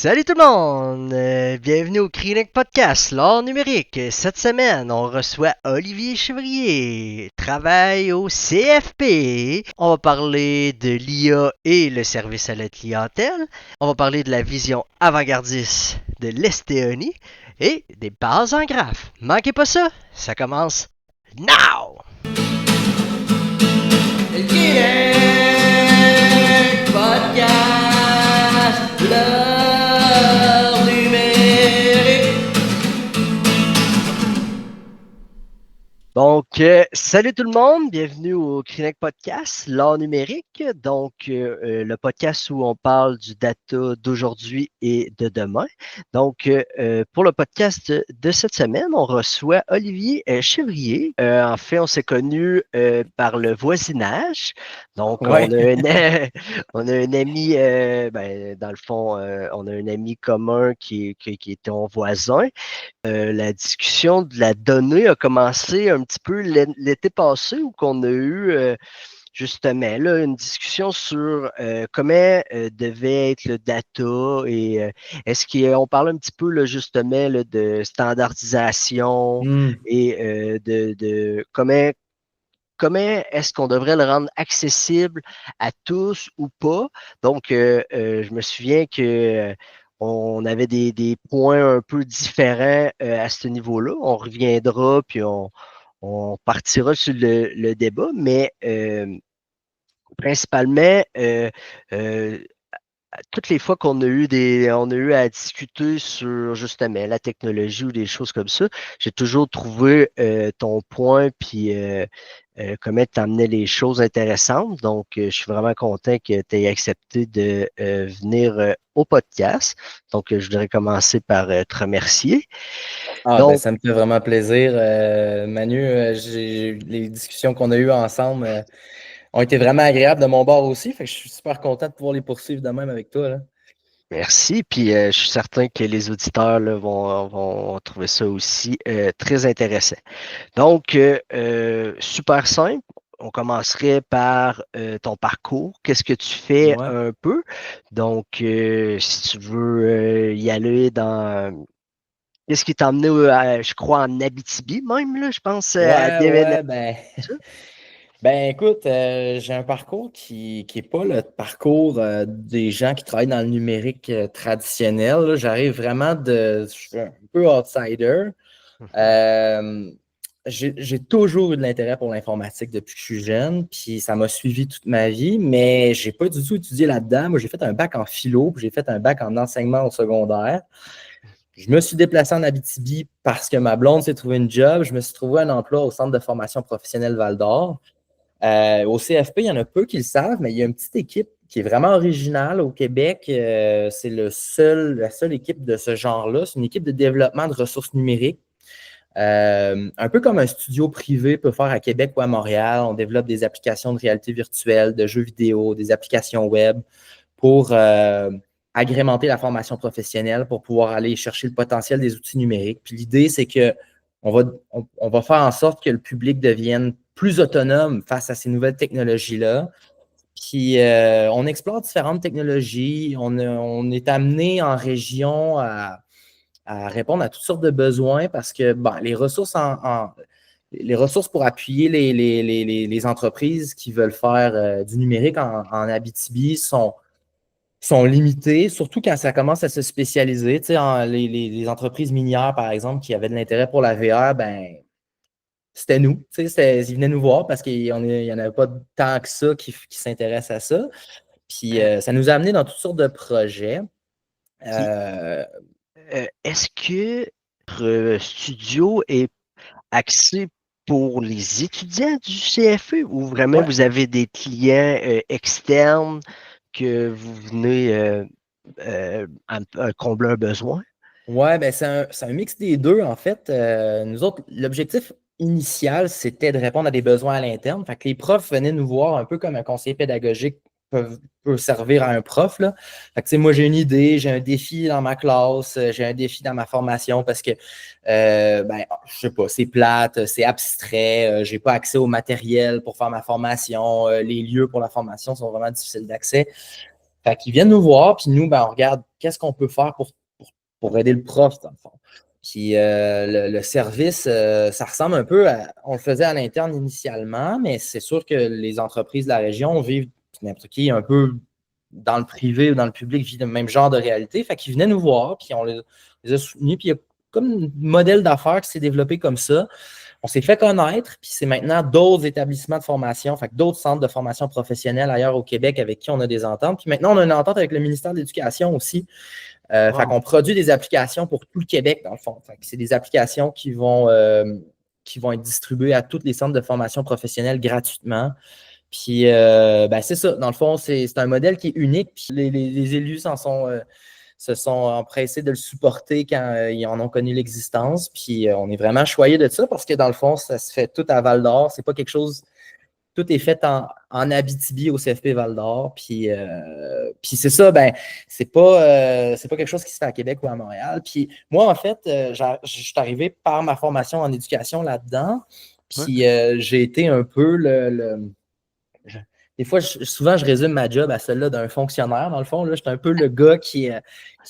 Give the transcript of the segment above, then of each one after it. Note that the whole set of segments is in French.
Salut tout le monde! Bienvenue au Clinique Podcast, l'art numérique. Cette semaine, on reçoit Olivier Chevrier, travaille au CFP. On va parler de l'IA et le service à la clientèle. On va parler de la vision avant-gardiste de l'Estéonie et des bases en graphes. Manquez pas ça, ça commence now! El Kinect Podcast, l'heure numérique. Donc, salut tout le monde, bienvenue au Crinec Podcast, l'art numérique. Donc, le podcast où on parle du data d'aujourd'hui et de demain. Donc, pour le podcast de cette semaine, on reçoit Olivier Chevrier. En fait, on s'est connus par le voisinage. Donc, Ouais. on a un ami, dans le fond, on a un ami commun qui était ton voisin. La discussion de la donnée a commencé un petit peu l'été passé où qu'on a eu justement là, une discussion sur comment devait être le data et est-ce qu'on parle un petit peu là, justement là, de standardisation Hmm. et de comment est-ce qu'on devrait le rendre accessible à tous ou pas? Donc, je me souviens que on avait des points un peu différents à ce niveau-là. On reviendra, puis on partira sur le débat, mais principalement, toutes les fois qu'on a eu on a eu à discuter sur justement la technologie ou des choses comme ça, j'ai toujours trouvé ton point puis comment tu amenais les choses intéressantes. Donc, je suis vraiment content que tu aies accepté de venir au podcast. Donc, je voudrais commencer par te remercier. Donc, Ça me fait vraiment plaisir. Manu, les discussions qu'on a eues ensemble ont été vraiment agréables de mon bord aussi. Fait que je suis super content de pouvoir les poursuivre de même avec toi, là. merci. Puis, je suis certain que les auditeurs là, vont trouver ça aussi très intéressant. Donc, super simple. On commencerait par ton parcours. Qu'est-ce que tu fais Ouais. un peu? Donc, si tu veux y aller dans... Qu'est-ce qui t'a emmené, je crois, en Abitibi même, là, je pense, à Ouais, déménager. ouais, écoute, j'ai un parcours qui est pas le parcours des gens qui travaillent dans le numérique traditionnel, là. J'arrive vraiment je suis un peu outsider. Mhm. Euh, j'ai toujours eu de l'intérêt pour l'informatique depuis que je suis jeune, puis ça m'a suivi toute ma vie, mais j'ai pas du tout étudié là-dedans. Moi, j'ai fait un bac en philo, puis j'ai fait un bac en enseignement au secondaire. Je me suis déplacé en Abitibi parce que ma blonde s'est trouvé une job. Je me suis trouvé un emploi au Centre de formation professionnelle Val-d'Or. Au CFP, il y en a peu qui le savent, mais il y a une petite équipe qui est vraiment originale au Québec. C'est la seule équipe de ce genre-là. C'est une équipe de développement de ressources numériques. Un peu comme un studio privé peut faire à Québec ou à Montréal. On développe des applications de réalité virtuelle, de jeux vidéo, des applications web pour agrémenter la formation professionnelle, pour pouvoir aller chercher le potentiel des outils numériques. Puis l'idée, c'est que on va faire en sorte que le public devienne plus autonome face à ces nouvelles technologies-là. Puis on explore différentes technologies. On est amené en région à répondre à toutes sortes de besoins parce que les ressources les ressources pour appuyer les entreprises qui veulent faire du numérique en Abitibi sont limitées, surtout quand ça commence à se spécialiser. Tu sais, les entreprises minières, par exemple, qui avaient de l'intérêt pour la VR, c'était nous. Tu sais, ils venaient nous voir parce qu'il n'y en avait pas tant que ça qui s'intéressent à ça. Puis Euh, ça nous a amené dans toutes sortes de projets. Puis, Euh, est-ce que votre studio est axé pour les étudiants du CFE ou vraiment ouais. vous avez des clients externes que vous venez à combler un besoin? Ouais, c'est un mix des deux, en fait. Nous autres, l'objectif initial, c'était de répondre à des besoins à l'interne. Fait que les profs venaient nous voir un peu comme un conseiller pédagogique peut servir à un prof, là. Fait que, tu sais, moi, j'ai une idée, j'ai un défi dans ma classe, j'ai un défi dans ma formation parce que, je sais pas, c'est plate, c'est abstrait, j'ai pas accès au matériel pour faire ma formation, les lieux pour la formation sont vraiment difficiles d'accès. Fait qu'ils viennent nous voir, puis nous, ben, on regarde qu'est-ce qu'on peut faire pour aider le prof, dans le fond. Puis le service, ça ressemble un peu on le faisait à l'interne initialement, mais c'est sûr que les entreprises de la région vivent, n'importe qui, un peu dans le privé ou dans le public, vit le même genre de réalité. Fait qu'ils venaient nous voir, puis on les a soutenus, puis il y a comme un modèle d'affaires qui s'est développé comme ça. On s'est fait connaître, puis c'est maintenant d'autres établissements de formation, fait que d'autres centres de formation professionnelle ailleurs au Québec avec qui on a des ententes. Puis maintenant, on a une entente avec le ministère de l'Éducation aussi. Fait qu'on produit des applications pour tout le Québec, dans le fond. Fait que c'est des applications qui vont être distribuées à tous les centres de formation professionnelle gratuitement. Puis, ben, c'est ça. Dans le fond, c'est un modèle qui est unique. Puis les élus se sont empressés de le supporter quand ils en ont connu l'existence. Puis, on est vraiment choyés de ça parce que, dans le fond, ça se fait tout à Val-d'Or. C'est pas quelque chose... Tout est fait en Abitibi au CFP Val-d'Or. Puis c'est ça, ben, c'est pas quelque chose qui se fait à Québec ou à Montréal. Puis moi, en fait, je suis arrivé par ma formation en éducation là-dedans. Puis j'ai été un peu des fois, souvent, je résume ma job à celle-là d'un fonctionnaire, dans le fond. Là, je suis un peu le gars qui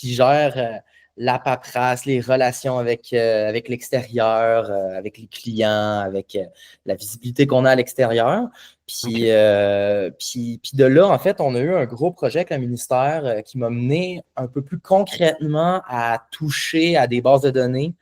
gère la paperasse, les relations avec l'extérieur, avec les clients, avec la visibilité qu'on a à l'extérieur. Puis de là, en fait, on a eu un gros projet avec le ministère qui m'a mené un peu plus concrètement à toucher à des bases de données.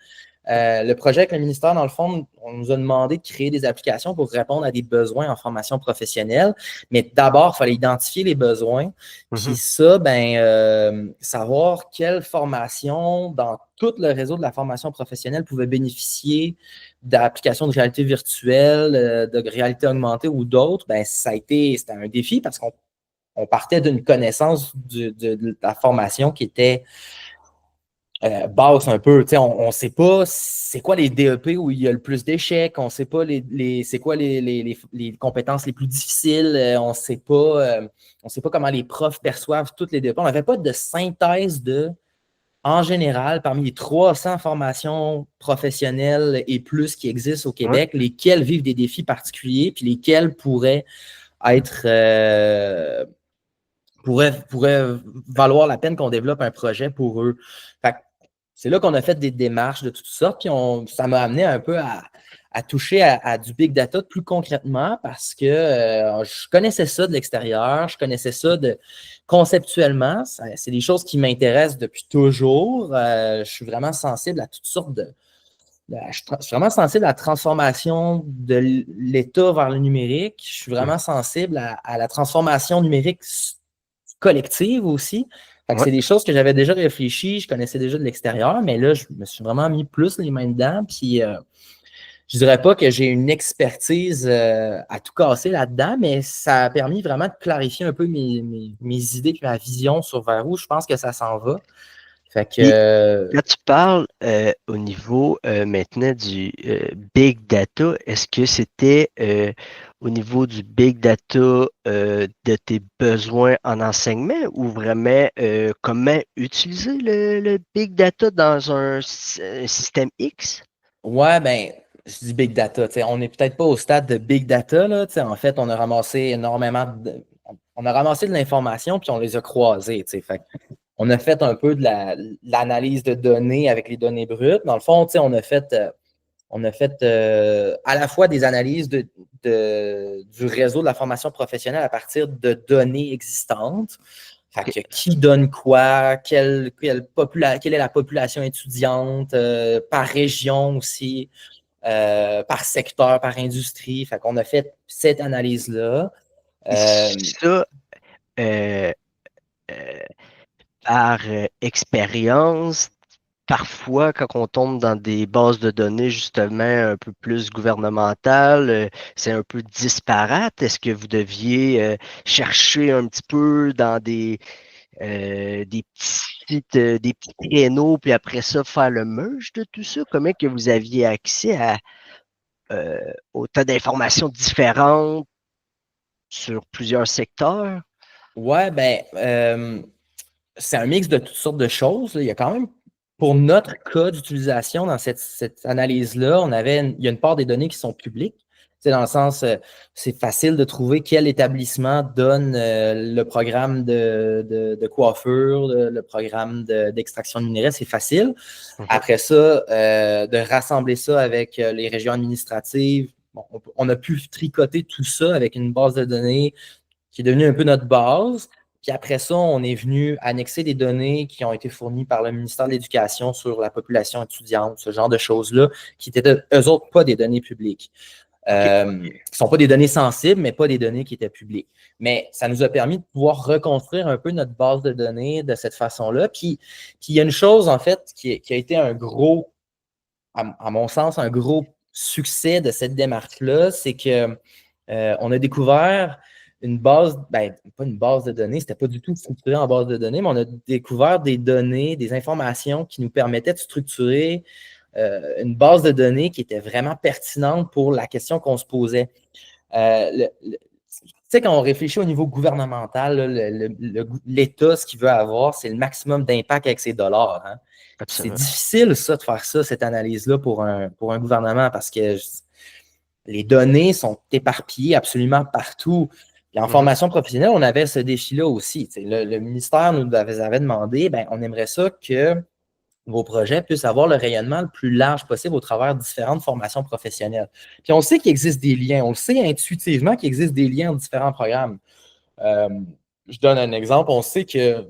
Le projet avec le ministère, dans le fond, on nous a demandé de créer des applications pour répondre à des besoins en formation professionnelle. Mais d'abord, il fallait identifier les besoins. Puis ça, ben, savoir quelle formation dans tout le réseau de la formation professionnelle pouvait bénéficier d'applications de réalité virtuelle, de réalité augmentée ou d'autres, ben, c'était un défi parce qu'on partait d'une connaissance de la formation qui était basse un peu. On ne sait pas c'est quoi les DEP où il y a le plus d'échecs, on ne sait pas c'est quoi les compétences les plus difficiles, on ne sait pas comment les profs perçoivent toutes les DEP. On n'avait pas de synthèse en général, parmi les 300 formations professionnelles et plus qui existent au Québec, lesquelles vivent des défis particuliers, puis lesquelles pourraient être pourrait valoir la peine qu'on développe un projet pour eux. Fait que c'est là qu'on a fait des démarches de toutes sortes, puis ça m'a amené un peu à toucher à du big data plus concrètement parce que je connaissais ça de l'extérieur, je connaissais ça conceptuellement. C'est des choses qui m'intéressent depuis toujours. Je suis vraiment sensible à toutes sortes je suis vraiment sensible à la transformation de l'État vers le numérique. Je suis vraiment sensible à la transformation numérique collective aussi. C'est des choses que j'avais déjà réfléchi, je connaissais déjà de l'extérieur, mais là, je me suis vraiment mis plus les mains dedans. Puis, je dirais pas que j'ai une expertise à tout casser là-dedans, mais ça a permis vraiment de clarifier un peu mes idées et ma vision sur vers où je pense que ça s'en va. Fait que, Quand tu parles au niveau maintenant du big data, est-ce que c'était au niveau du big data de tes besoins en enseignement ou vraiment comment utiliser le big data dans un système X? ouais, ben, je dis big data. On n'est peut-être pas au stade de big data. Là, en fait, on a ramassé énormément on a ramassé de l'information puis on les a croisées. Fait on a fait un peu de l'analyse de données avec les données brutes. Dans le fond, on a fait à la fois des analyses du réseau de la formation professionnelle à partir de données existantes. Fait que, qui donne quoi, quelle est la population étudiante, par région aussi, par secteur, par industrie. Fait qu'on a fait cette analyse-là. Ça, euh, euh, par expérience, parfois, quand on tombe dans des bases de données justement un peu plus gouvernementales, c'est un peu disparate. Est-ce que vous deviez chercher un petit peu dans des petits créneaux, puis après ça, faire le merge de tout ça? Comment que vous aviez accès à autant d'informations différentes sur plusieurs secteurs? Ouais, ben, c'est un mix de toutes sortes de choses. Il y a quand même, pour notre cas d'utilisation dans cette analyse-là, il y a une part des données qui sont publiques. sais, dans le sens, c'est facile de trouver quel établissement donne le programme de coiffure, le programme d'extraction de minerais, c'est facile. Après ça, de rassembler ça avec les régions administratives, bon, on a pu tricoter tout ça avec une base de données qui est devenue un peu notre base. Puis après ça, on est venu annexer des données qui ont été fournies par le ministère de l'Éducation sur la population étudiante, ce genre de choses-là, qui étaient eux autres pas des données publiques. Qui ne sont pas des données sensibles, mais pas des données qui étaient publiques. Mais ça nous a permis de pouvoir reconstruire un peu notre base de données de cette façon-là. Puis il y a une chose, en fait, qui a été un gros, à mon sens, un gros succès de cette démarche-là, c'est que on a découvert une base, ben, pas une base de données, c'était pas du tout structuré en base de données, mais on a découvert des données, des informations qui nous permettaient de structurer une base de données qui était vraiment pertinente pour la question qu'on se posait. Tu sais, quand on réfléchit au niveau gouvernemental, l'État, ce qu'il veut avoir, c'est le maximum d'impact avec ses dollars. Hein. C'est difficile, ça, de faire ça, cette analyse-là pour un gouvernement, parce que les données sont éparpillées absolument partout. Et en formation professionnelle, on avait ce défi-là aussi. Le ministère nous avait demandé, ben, on aimerait ça que vos projets puissent avoir le rayonnement le plus large possible au travers de différentes formations professionnelles. Puis on sait qu'il existe des liens, on le sait intuitivement qu'il existe des liens entre différents programmes. Je donne un exemple, on sait que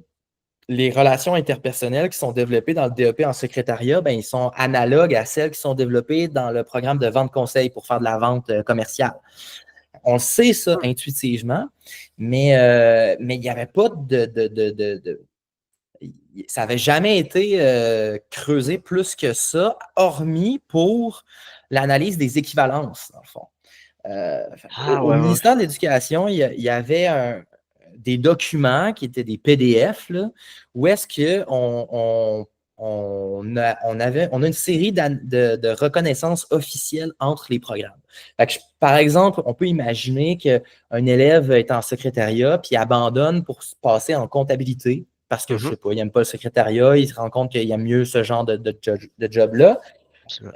les relations interpersonnelles qui sont développées dans le DEP en secrétariat, ben, ils sont analogues à celles qui sont développées dans le programme de vente conseil pour faire de la vente commerciale. On sait ça intuitivement, mais il n'y avait pas ça n'avait jamais été creusé plus que ça, hormis pour l'analyse des équivalences, dans le fond. Au ministère de l'Éducation, il y avait des documents qui étaient des PDF, là, où est-ce qu'on a une série de reconnaissances officielles entre les programmes. Par exemple, on peut imaginer qu'un élève est en secrétariat puis abandonne pour se passer en comptabilité parce que, je ne sais pas, il n'aime pas le secrétariat, il se rend compte qu'il aime mieux ce genre de job-là.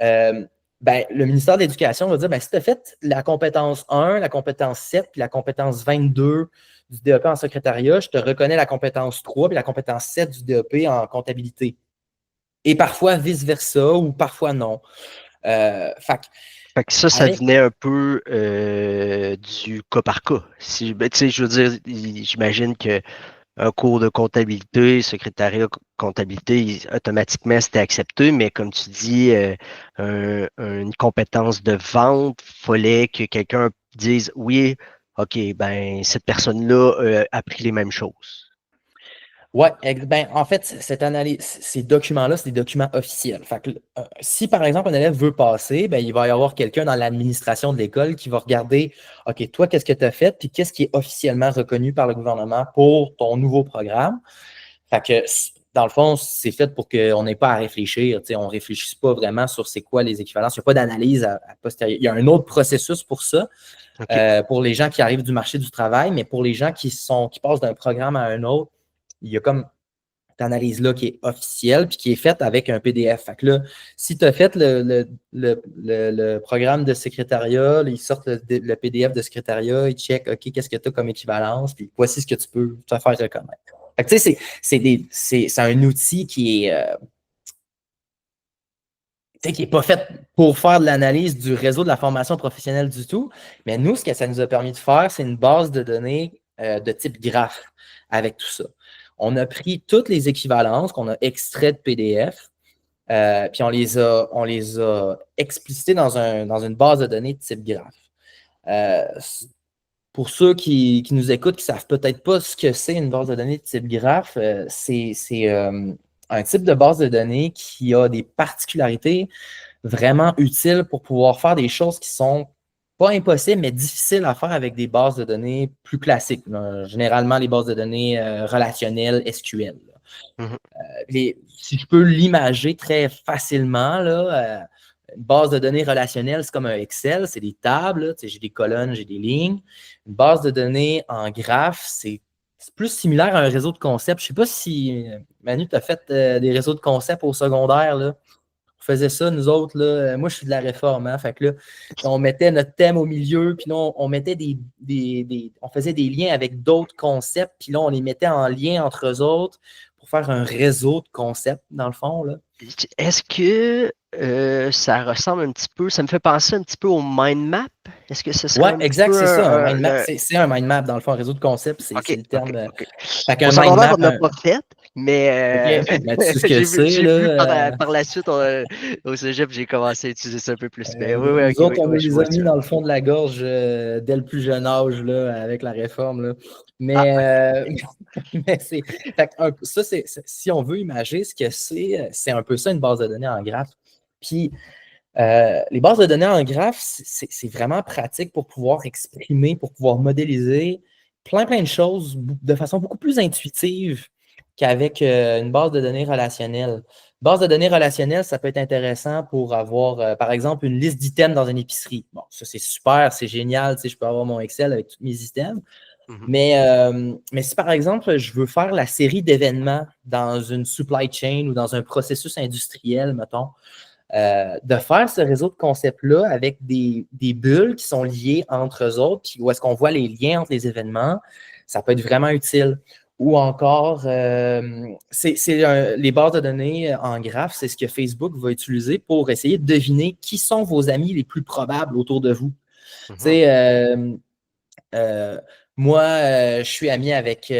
Le ministère de l'Éducation va dire, ben, si tu as fait la compétence 1, la compétence 7 puis la compétence 22 du DEP en secrétariat, je te reconnais la compétence 3 puis la compétence 7 du DEP en comptabilité. Et parfois vice-versa ou parfois non. Fait que ça venait un peu du cas par cas. Je veux dire, j'imagine qu'un cours de comptabilité, secrétariat comptabilité, automatiquement c'était accepté, mais comme tu dis, une compétence de vente, il fallait que quelqu'un dise oui, OK, ben cette personne-là a appris les mêmes choses. Oui, ben, en fait, cette analyse, ces documents-là, c'est des documents officiels. Si, par exemple, un élève veut passer, ben, il va y avoir quelqu'un dans l'administration de l'école qui va regarder, OK, toi, qu'est-ce que tu as fait, puis qu'est-ce qui est officiellement reconnu par le gouvernement pour ton nouveau programme. Dans le fond, c'est fait pour qu'on n'ait pas à réfléchir. On ne réfléchisse pas vraiment sur c'est quoi les équivalences. Il n'y a pas d'analyse à posteriori. Il y a un autre processus pour ça, pour les gens qui arrivent du marché du travail, mais pour les gens qui passent d'un programme à un autre, il y a comme cette analyse-là qui est officielle puis qui est faite avec un PDF. Fait que là, si tu as fait le programme de secrétariat, ils sortent le PDF de secrétariat, ils checkent, OK, qu'est-ce que tu as comme équivalence, puis voici ce que tu peux te faire reconnaître. Fait que tu sais, c'est un outil qui est pas fait pour faire de l'analyse du réseau de la formation professionnelle du tout, mais nous, ce que ça nous a permis de faire, c'est une base de données de type graphe avec tout ça. On a pris toutes les équivalences qu'on a extraites de PDF, puis on les a explicitées dans une base de données de type graphe. Pour ceux qui nous écoutent, qui ne savent peut-être pas ce que c'est une base de données de type graphe, c'est un type de base de données qui a des particularités vraiment utiles pour pouvoir faire des choses qui sont pas impossible, mais difficile à faire avec des bases de données plus classiques. Généralement, les bases de données relationnelles SQL. Si je peux l'imager très facilement, là, une base de données relationnelle, c'est comme un Excel, c'est des tables, j'ai des colonnes, j'ai des lignes. Une base de données en graphe, c'est plus similaire à un réseau de concepts. Je ne sais pas si, Manu, tu as fait des réseaux de concepts au secondaire, là. faisait ça, nous autres, là. Moi, je suis de la réforme, hein. Fait que là, on mettait notre thème au milieu, puis là, on mettait on faisait des liens avec d'autres concepts, puis là, on les mettait en lien entre eux autres pour faire un réseau de concepts, dans le fond, là. Est-ce que ça ressemble un petit peu, ça me fait penser un petit peu au mind map? Est-ce que ce serait Ouais, un petit exact, peu c'est ça, un mind map. un- C'est un mind map, dans le fond, un réseau de concepts, c'est OK, le OK, terme. OK. Fait qu'un Au mind secondaire, map, on n'a pas fait, mais OK, ben, tu sais ce que c'est, j'ai vu là. par la suite, au cégep, j'ai commencé à utiliser ça un peu plus. Mais oui, oui, OK, Nous autres, oui, on nous oui, je les vois a mis ça. dans le fond de la gorge dès le plus jeune âge, là, avec la réforme, là. Ah, Mais, mais c'est. Fait que ça, si on veut imaginer ce que c'est un peu ça, une base de données en graphe. Puis, les bases de données en graphe, c'est vraiment pratique pour pouvoir exprimer, pour pouvoir modéliser plein de choses de façon beaucoup plus intuitive qu'avec une base de données relationnelle. Base de données relationnelle, ça peut être intéressant pour avoir, par exemple, une liste d'items dans une épicerie. Bon, ça, c'est super, c'est génial, tu sais, je peux avoir mon Excel avec tous mes items. mhm, Mais si, par exemple, je veux faire la série d'événements dans une supply chain ou dans un processus industriel, mettons, de faire ce réseau de concepts-là avec des bulles qui sont liées entre eux autres, puis où est-ce qu'on voit les liens entre les événements, ça peut être vraiment utile. Ou encore, les bases de données en graphe, c'est ce que Facebook va utiliser pour essayer de deviner qui sont vos amis les plus probables autour de vous. Tu mhm, sais, moi, je suis ami avec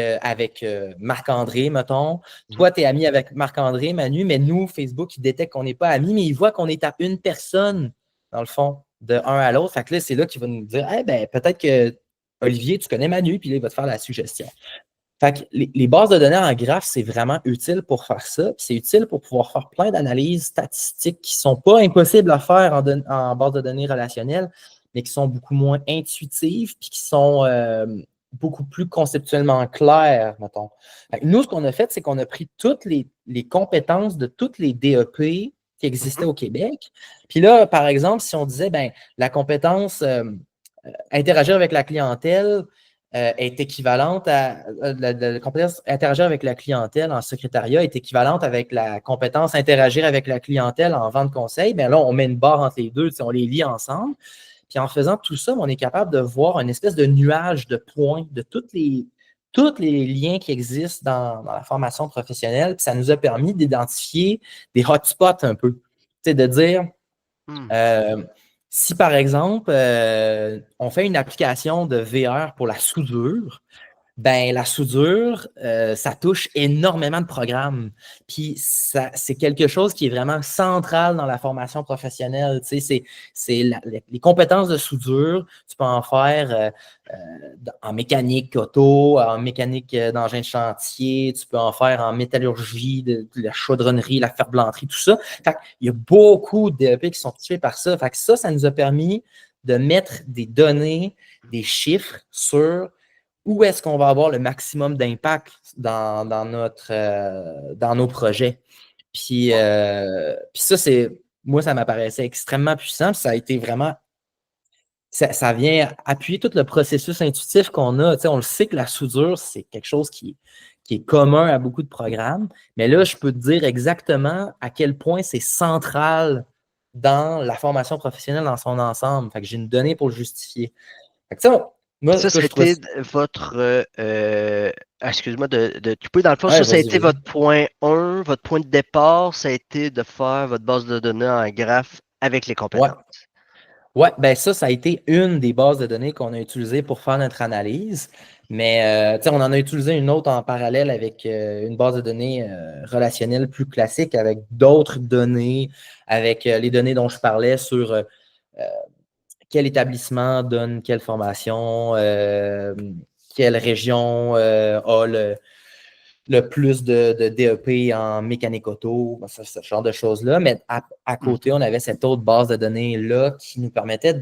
Marc-André, mettons. mhm. Toi, tu es ami avec Marc-André, Manu, mais nous, Facebook, il détecte qu'on n'est pas amis, mais il voit qu'on est à une personne, dans le fond, de un à l'autre. Fait que là, c'est là qu'il va nous dire, eh ben, peut-être que Olivier, tu connais Manu, puis là, il va te faire la suggestion. Fait que les bases de données en graphe, c'est vraiment utile pour faire ça. C'est utile pour pouvoir faire plein d'analyses statistiques qui ne sont pas impossibles à faire en base de données relationnelles, mais qui sont beaucoup moins intuitives puis qui sont beaucoup plus conceptuellement claires, mettons. Fait que nous, ce qu'on a fait, c'est qu'on a pris toutes les compétences de toutes les DEP qui existaient au Québec. Puis là, par exemple, si on disait, ben, la compétence interagir avec la clientèle, est équivalente à la compétence interagir avec la clientèle en secrétariat est équivalente avec la compétence interagir avec la clientèle en vente conseil. Bien là, on met une barre entre les deux, on les lie ensemble. Puis en faisant tout ça, on est capable de voir une espèce de nuage de points de tous les liens qui existent dans la formation professionnelle. Puis ça nous a permis d'identifier des hotspots un peu. De dire, Hmm. si par exemple, on fait une application de VR pour la soudure, ben la soudure, ça touche énormément de programmes. Puis c'est quelque chose qui est vraiment central dans la formation professionnelle. Tu sais, les compétences de soudure, tu peux en faire en mécanique auto, en mécanique d'engin de chantier, tu peux en faire en métallurgie, de la chaudronnerie, la ferblanterie, tout ça. Fait il y a beaucoup de DEP qui sont touchés par ça. Fait que ça nous a permis de mettre des données, des chiffres sur où est-ce qu'on va avoir le maximum d'impact dans nos projets. Puis ça, moi, ça m'apparaissait extrêmement puissant. Ça a été vraiment, ça vient appuyer tout le processus intuitif qu'on a. Tu sais, on le sait que la soudure, c'est quelque chose qui est commun à beaucoup de programmes. Mais là, je peux te dire exactement à quel point c'est central dans la formation professionnelle dans son ensemble. Fait que j'ai une donnée pour le justifier. Fait que ça, moi, Ça, ce que je trouve. c'était votre. Excuse-moi de couper. Dans le fond, Ouais, ça a vas-y, été vas-y. votre point 1, votre point de départ, ça a été de faire votre base de données en graphe avec les Ouais. compétences. Ouais, ben ça a été une des bases de données qu'on a utilisées pour faire notre analyse. Mais on en a utilisé une autre en parallèle avec une base de données relationnelle plus classique, avec d'autres données, avec les données dont je parlais sur quel établissement donne quelle formation, quelle région a le plus de DEP en mécanique auto, ce genre de choses-là. Mais à côté, on avait cette autre base de données-là qui nous permettait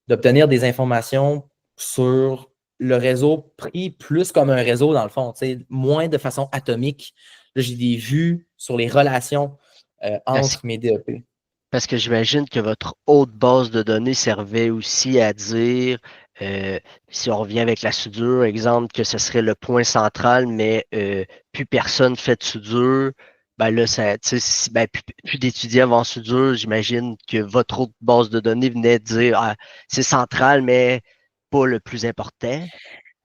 d'obtenir des informations sur le réseau pris plus comme un réseau, dans le fond, moins de façon atomique. Là, j'ai des vues sur les relations Parce, entre mes DEP. parce que j'imagine que votre autre base de données servait aussi à dire, si on revient avec la soudure, exemple, que ce serait le point central, mais plus personne fait de soudure. Ben là, ça, tu sais, ben, puis d'étudier avant soudure, j'imagine que votre autre base de données venait de dire ah, c'est central, mais pas le plus important.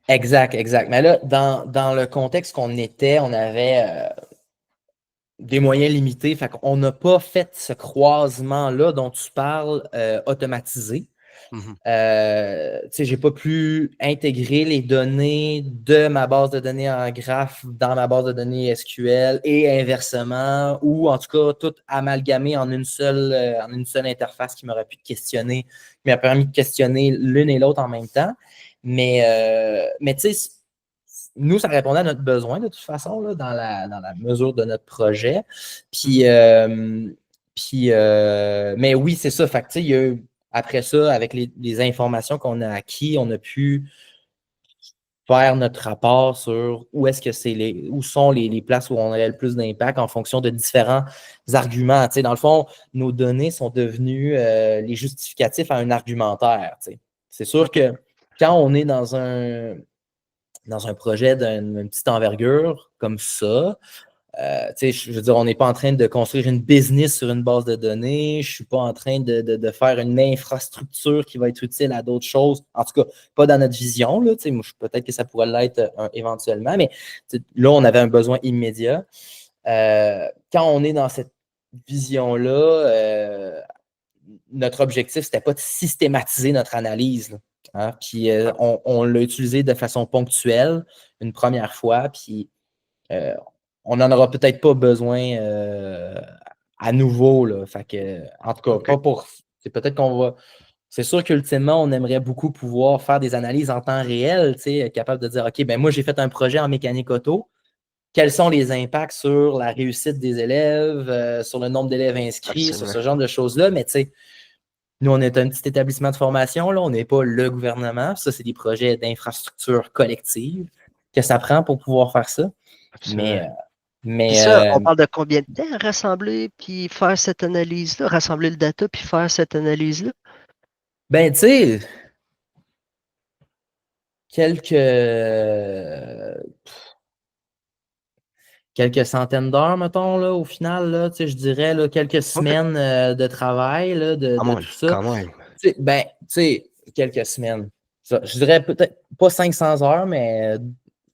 Exact, exact. Mais là, dans le contexte qu'on était, on avait des moyens limités. Fait qu'on n'a pas fait ce croisement-là dont tu parles automatisé. Mhm. J'ai pas pu intégrer les données de ma base de données en graphe dans ma base de données SQL et inversement, ou en tout cas tout amalgamé en une seule interface qui m'aurait pu questionner, qui m'a permis de questionner l'une et l'autre en même temps. Mais tu sais, nous, ça répondait à notre besoin de toute façon, là, dans la mesure de notre projet. Puis, mais oui, c'est ça. Fait que, tu sais, il y a eu après ça, avec les informations qu'on a acquis, on a pu faire notre rapport sur où sont les places où on a le plus d'impact en fonction de différents arguments. Tu sais, dans le fond, nos données sont devenues les justificatifs à un argumentaire. Tu sais. C'est sûr que quand on est dans un projet d'une petite envergure comme ça, je veux dire, on n'est pas en train de construire une business sur une base de données. Je ne suis pas en train de faire une infrastructure qui va être utile à d'autres choses. En tout cas, pas dans notre vision. Là, peut-être que ça pourrait l'être éventuellement, mais là, on avait un besoin immédiat. Quand on est dans cette vision-là, notre objectif, ce n'était pas de systématiser notre analyse. Là, hein? Puis on l'a utilisé de façon ponctuelle une première fois, puis on n'en aura peut-être pas besoin à nouveau. Là. Fait que, en tout cas, OK. pas pour. C'est peut-être qu'on va. C'est sûr qu'ultimement, on aimerait beaucoup pouvoir faire des analyses en temps réel, capable de dire OK, ben moi, j'ai fait un projet en mécanique auto. Quels sont les impacts sur la réussite des élèves, sur le nombre d'élèves inscrits, sur Absolument. ce genre de choses-là? Mais tu sais, nous, on est un petit établissement de formation, là, on n'est pas le gouvernement. Ça, c'est des projets d'infrastructure collective que ça prend pour pouvoir faire ça. Absolument. Puis Mais ça, on parle de combien de temps rassembler puis faire cette analyse-là, rassembler le data puis faire cette analyse-là? ben, tu sais, quelques, quelques centaines d'heures, mettons, là, au final, là, je dirais là, quelques OK. semaines de travail là, de tout ça. Quand même. Ben, tu sais, quelques semaines. Ça, je dirais peut-être pas 500 heures, mais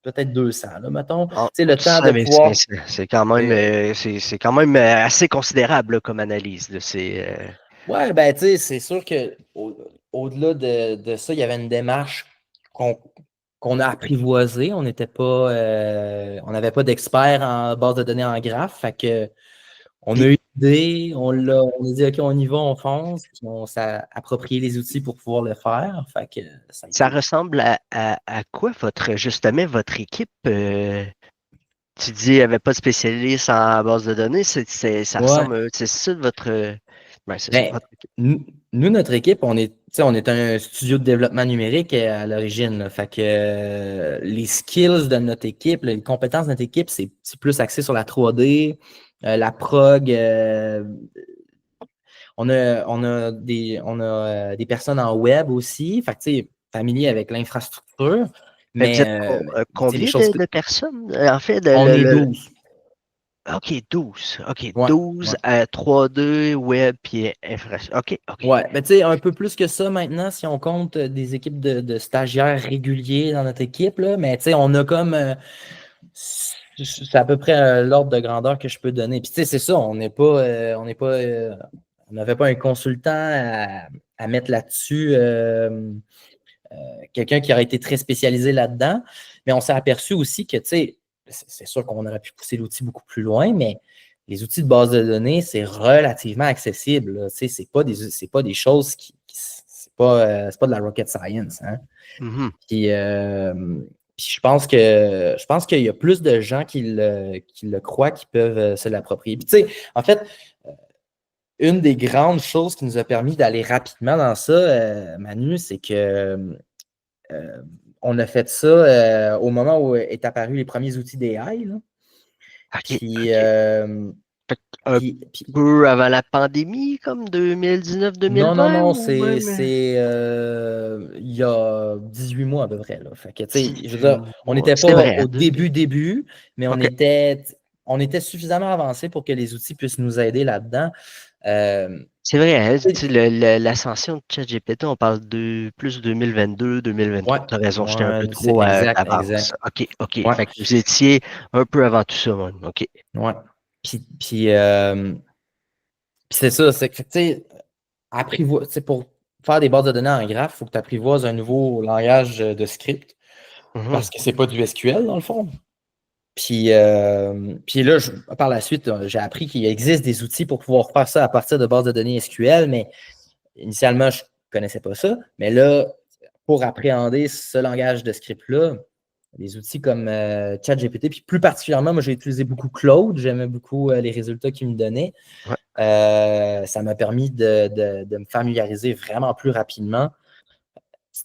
peut-être 200, là, mettons. Tu Ah, sais, le temps ça, de mais pouvoir. c'est quand même, c'est quand même assez considérable là, comme analyse. Là. Ouais, ben, tu sais, c'est sûr que au-delà de ça, il y avait une démarche qu'on a apprivoisée. On n'était pas, on n'avait pas d'experts en base de données en graphe. Fait que on a Puis eu une idée, on a dit OK, on y va, on fonce, puis on s'est approprié les outils pour pouvoir le faire. Fait que ça a ça été. ressemble à quoi justement votre équipe? Tu dis qu'il n'y avait pas de spécialiste en base de données, ça Ouais. ressemble, c'est ça votre, c'est ça, Ben, votre équipe. nous, notre équipe, on est un studio de développement numérique à l'origine. Là. Fait que les skills de notre équipe, les compétences de notre équipe, c'est plus axé sur la 3D, la prog. On a des personnes en web aussi. Fait que, tu sais, familier avec l'infrastructure. Mais vous êtes Mais les combien choses que. de personnes? En fait, On est 12. OK, 12. OK, Ouais, 12 ouais. à 3D, web, puis infrastructure. OK, OK. Ouais, ben tu sais, un peu plus que ça maintenant, si on compte des équipes de stagiaires réguliers dans notre équipe, là, mais tu sais, on a comme c'est à peu près l'ordre de grandeur que je peux donner. Puis tu sais, c'est ça, on n'avait pas un consultant à mettre là-dessus, quelqu'un qui aurait été très spécialisé là-dedans, mais on s'est aperçu aussi que, tu sais, c'est sûr qu'on aurait pu pousser l'outil beaucoup plus loin, mais les outils de base de données, c'est relativement accessible. Là. Tu sais, c'est pas des choses c'est pas de la rocket science. Hein? Mhm. Puis je pense qu'il y a plus de gens qui le croient, qui peuvent se l'approprier. Puis tu sais, en fait, une des grandes choses qui nous a permis d'aller rapidement dans ça, Manu, c'est que on a fait ça au moment où est apparu les premiers outils d'AI. Là. OK, Puis, OK. Fait que un puis peu avant la pandémie, comme non, non, 2019-2020 non, ou c'est même c'est, il y a 18 mois à peu près. Là. Fait que, tu sais, je veux 18 dire, on mois? n'était C'est pas vrai, hein, au début, mais on OK. était. on était suffisamment avancé pour que les outils puissent nous aider là-dedans. C'est vrai, hein, tu sais, l'ascension de ChatGPT, on parle de plus 2022, 2023. Ouais, Tu as raison, j'étais un peu ouais, c'est trop exact, d'avance. exact. OK, OK. Ouais, Fait que vous étiez un peu avant tout ça, même. OK. ouais. Puis c'est ça, c'est que, tu sais, pour faire des bases de données en graphe, il faut que tu apprivoises un nouveau langage de script Mhm. parce que c'est pas du SQL dans le fond. Puis là, par la suite, j'ai appris qu'il existe des outils pour pouvoir faire ça à partir de bases de données SQL, mais initialement, je ne connaissais pas ça. Mais là, pour appréhender ce langage de script-là, des outils comme ChatGPT, puis plus particulièrement, moi, j'ai utilisé beaucoup Claude. J'aimais beaucoup les résultats qu'il me donnait. Ouais. Ça m'a permis de me familiariser vraiment plus rapidement,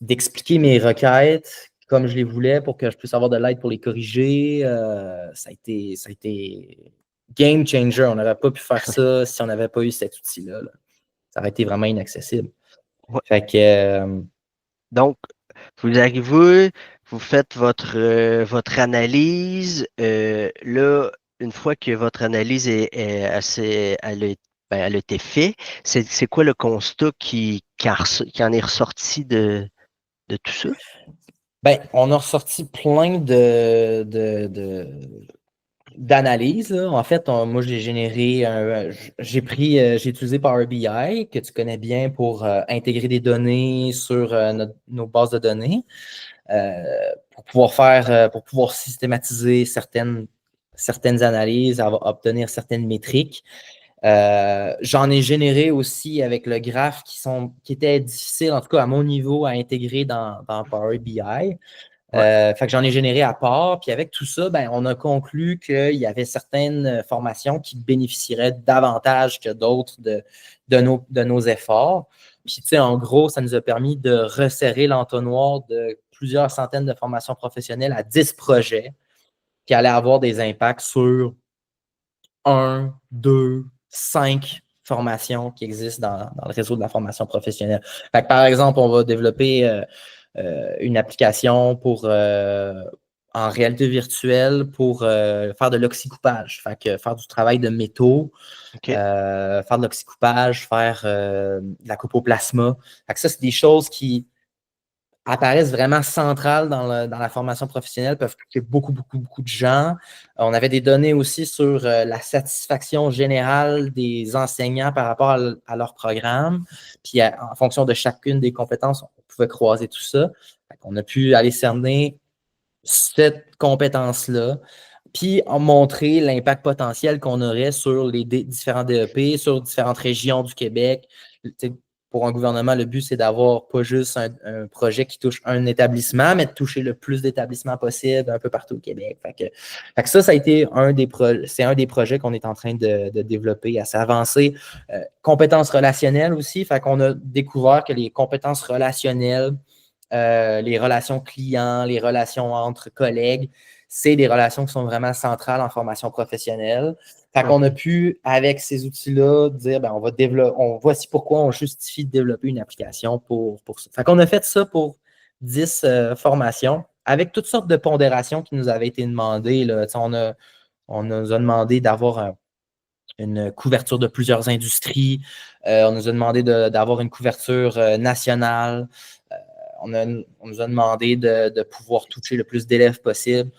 d'expliquer mes requêtes comme je les voulais pour que je puisse avoir de l'aide pour les corriger. Ça a été game changer. On n'aurait pas pu faire ça si on n'avait pas eu cet outil-là. Là. Ça aurait été vraiment inaccessible. Ouais. Fait que, Donc, vous arrivez, vous faites votre analyse. Là, une fois que votre analyse est assez, elle a été faite, c'est quoi le constat qui en est ressorti de tout ça? on a ressorti plein d'analyses. En fait, moi, j'ai généré, j'ai utilisé Power BI, que tu connais bien pour intégrer des données sur nos bases de données, pour pouvoir systématiser certaines analyses, obtenir certaines métriques. J'en ai généré aussi avec le graphe qui était difficile, en tout cas à mon niveau, à intégrer dans Power BI. Ouais. Fait que j'en ai généré à part. Puis avec tout ça, on a conclu qu'il y avait certaines formations qui bénéficieraient davantage que d'autres de nos efforts. Puis, tu sais, en gros, ça nous a permis de resserrer l'entonnoir de plusieurs centaines de formations professionnelles à 10 projets qui allaient avoir des impacts sur 1, 2, 5 formations qui existent dans le réseau de la formation professionnelle. Fait que, par exemple, on va développer une application en réalité virtuelle pour faire de l'oxycoupage. Fait que faire du travail de métaux, OK. faire de l'oxycoupage, faire de la coupe au plasma. Fait que ça, c'est des choses qui apparaissent vraiment centrales dans la formation professionnelle, peuvent toucher beaucoup, beaucoup, beaucoup de gens. On avait des données aussi sur la satisfaction générale des enseignants par rapport à leur programme. Puis en fonction de chacune des compétences, on pouvait croiser tout ça. On a pu aller cerner cette compétence-là, puis montrer l'impact potentiel qu'on aurait sur les différents DEP, sur différentes régions du Québec. Pour un gouvernement, le but, c'est d'avoir pas juste un projet qui touche un établissement, mais de toucher le plus d'établissements possible un peu partout au Québec. Fait que ça a été c'est un des projets qu'on est en train de développer, à s'avancer. Compétences relationnelles aussi, fait qu'on a découvert que les compétences relationnelles, les relations clients, les relations entre collègues, c'est des relations qui sont vraiment centrales en formation professionnelle. Fait qu'on a pu, avec ces outils-là, dire, voici pourquoi on justifie de développer une application pour ça. Fait qu'on a fait ça pour 10 formations, avec toutes sortes de pondérations qui nous avaient été demandées. Là. On nous a demandé d'avoir une couverture de plusieurs industries. On nous a demandé d'avoir une couverture nationale. On nous a demandé de pouvoir toucher le plus d'élèves possible.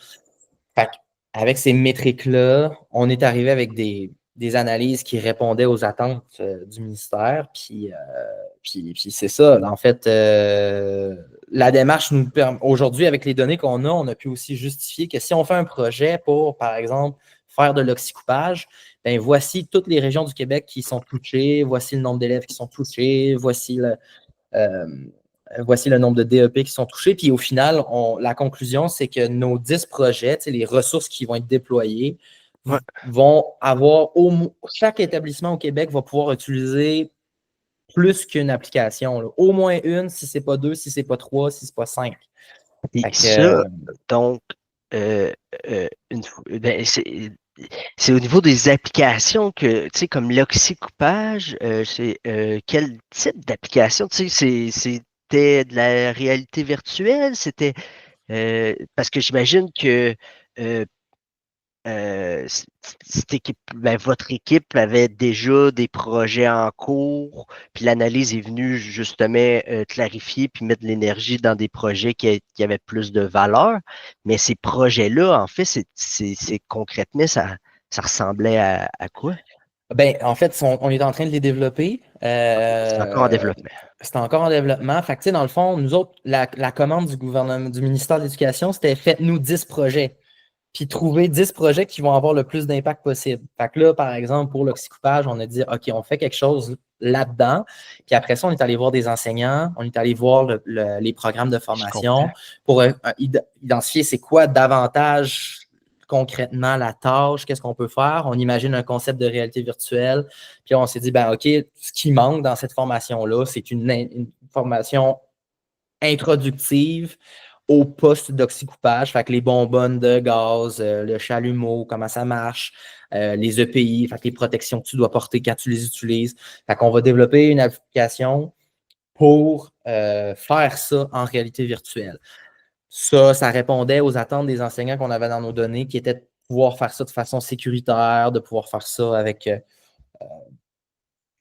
Fait avec ces métriques-là, on est arrivé avec des analyses qui répondaient aux attentes du ministère. Puis c'est ça. En fait, la démarche nous permet, aujourd'hui, avec les données qu'on a, on a pu aussi justifier que si on fait un projet pour, par exemple, faire de l'oxycoupage, voici toutes les régions du Québec qui sont touchées, voici le nombre d'élèves qui sont touchés, voici le nombre de DEP qui sont touchés. Puis au final, la conclusion, c'est que nos 10 projets, les ressources qui vont être déployées, vont avoir chaque établissement au Québec va pouvoir utiliser plus qu'une application. Là. Au moins une, si ce n'est pas deux, si ce n'est pas trois, si ce n'est pas cinq. Et ça, donc, c'est au niveau des applications que, tu sais, comme l'oxycoupage, c'est quel type d'application? Tu sais, c'était de la réalité virtuelle? C'était parce que j'imagine que cette équipe, ben, votre équipe avait déjà des projets en cours, puis l'analyse est venue justement clarifier puis mettre de l'énergie dans des projets qui avaient plus de valeur. Mais ces projets-là, en fait, c'est concrètement, ça ressemblait à quoi? Ben, en fait, on est en train de les développer. C'est encore en développement. C'est encore en développement. Fait que, tu sais, dans le fond, nous autres, la commande du gouvernement, du ministère de l'Éducation, c'était faites-nous 10 projets. Puis trouver 10 projets qui vont avoir le plus d'impact possible. Fait que là, par exemple, pour l'oxycoupage, on a dit OK, on fait quelque chose là-dedans. Puis après ça, on est allé voir des enseignants, on est allé voir les programmes de Je formation comprends. pour identifier c'est quoi davantage concrètement la tâche, qu'est-ce qu'on peut faire. On imagine un concept de réalité virtuelle. Puis là, on s'est dit, ben OK, ce qui manque dans cette formation-là, c'est une formation introductive au poste d'oxycoupage, fait que les bonbonnes de gaz, le chalumeau, comment ça marche, les EPI, fait que les protections que tu dois porter quand tu les utilises. Fait qu'on va développer une application pour faire ça en réalité virtuelle. Ça répondait aux attentes des enseignants qu'on avait dans nos données, qui étaient de pouvoir faire ça de façon sécuritaire, de pouvoir faire ça avec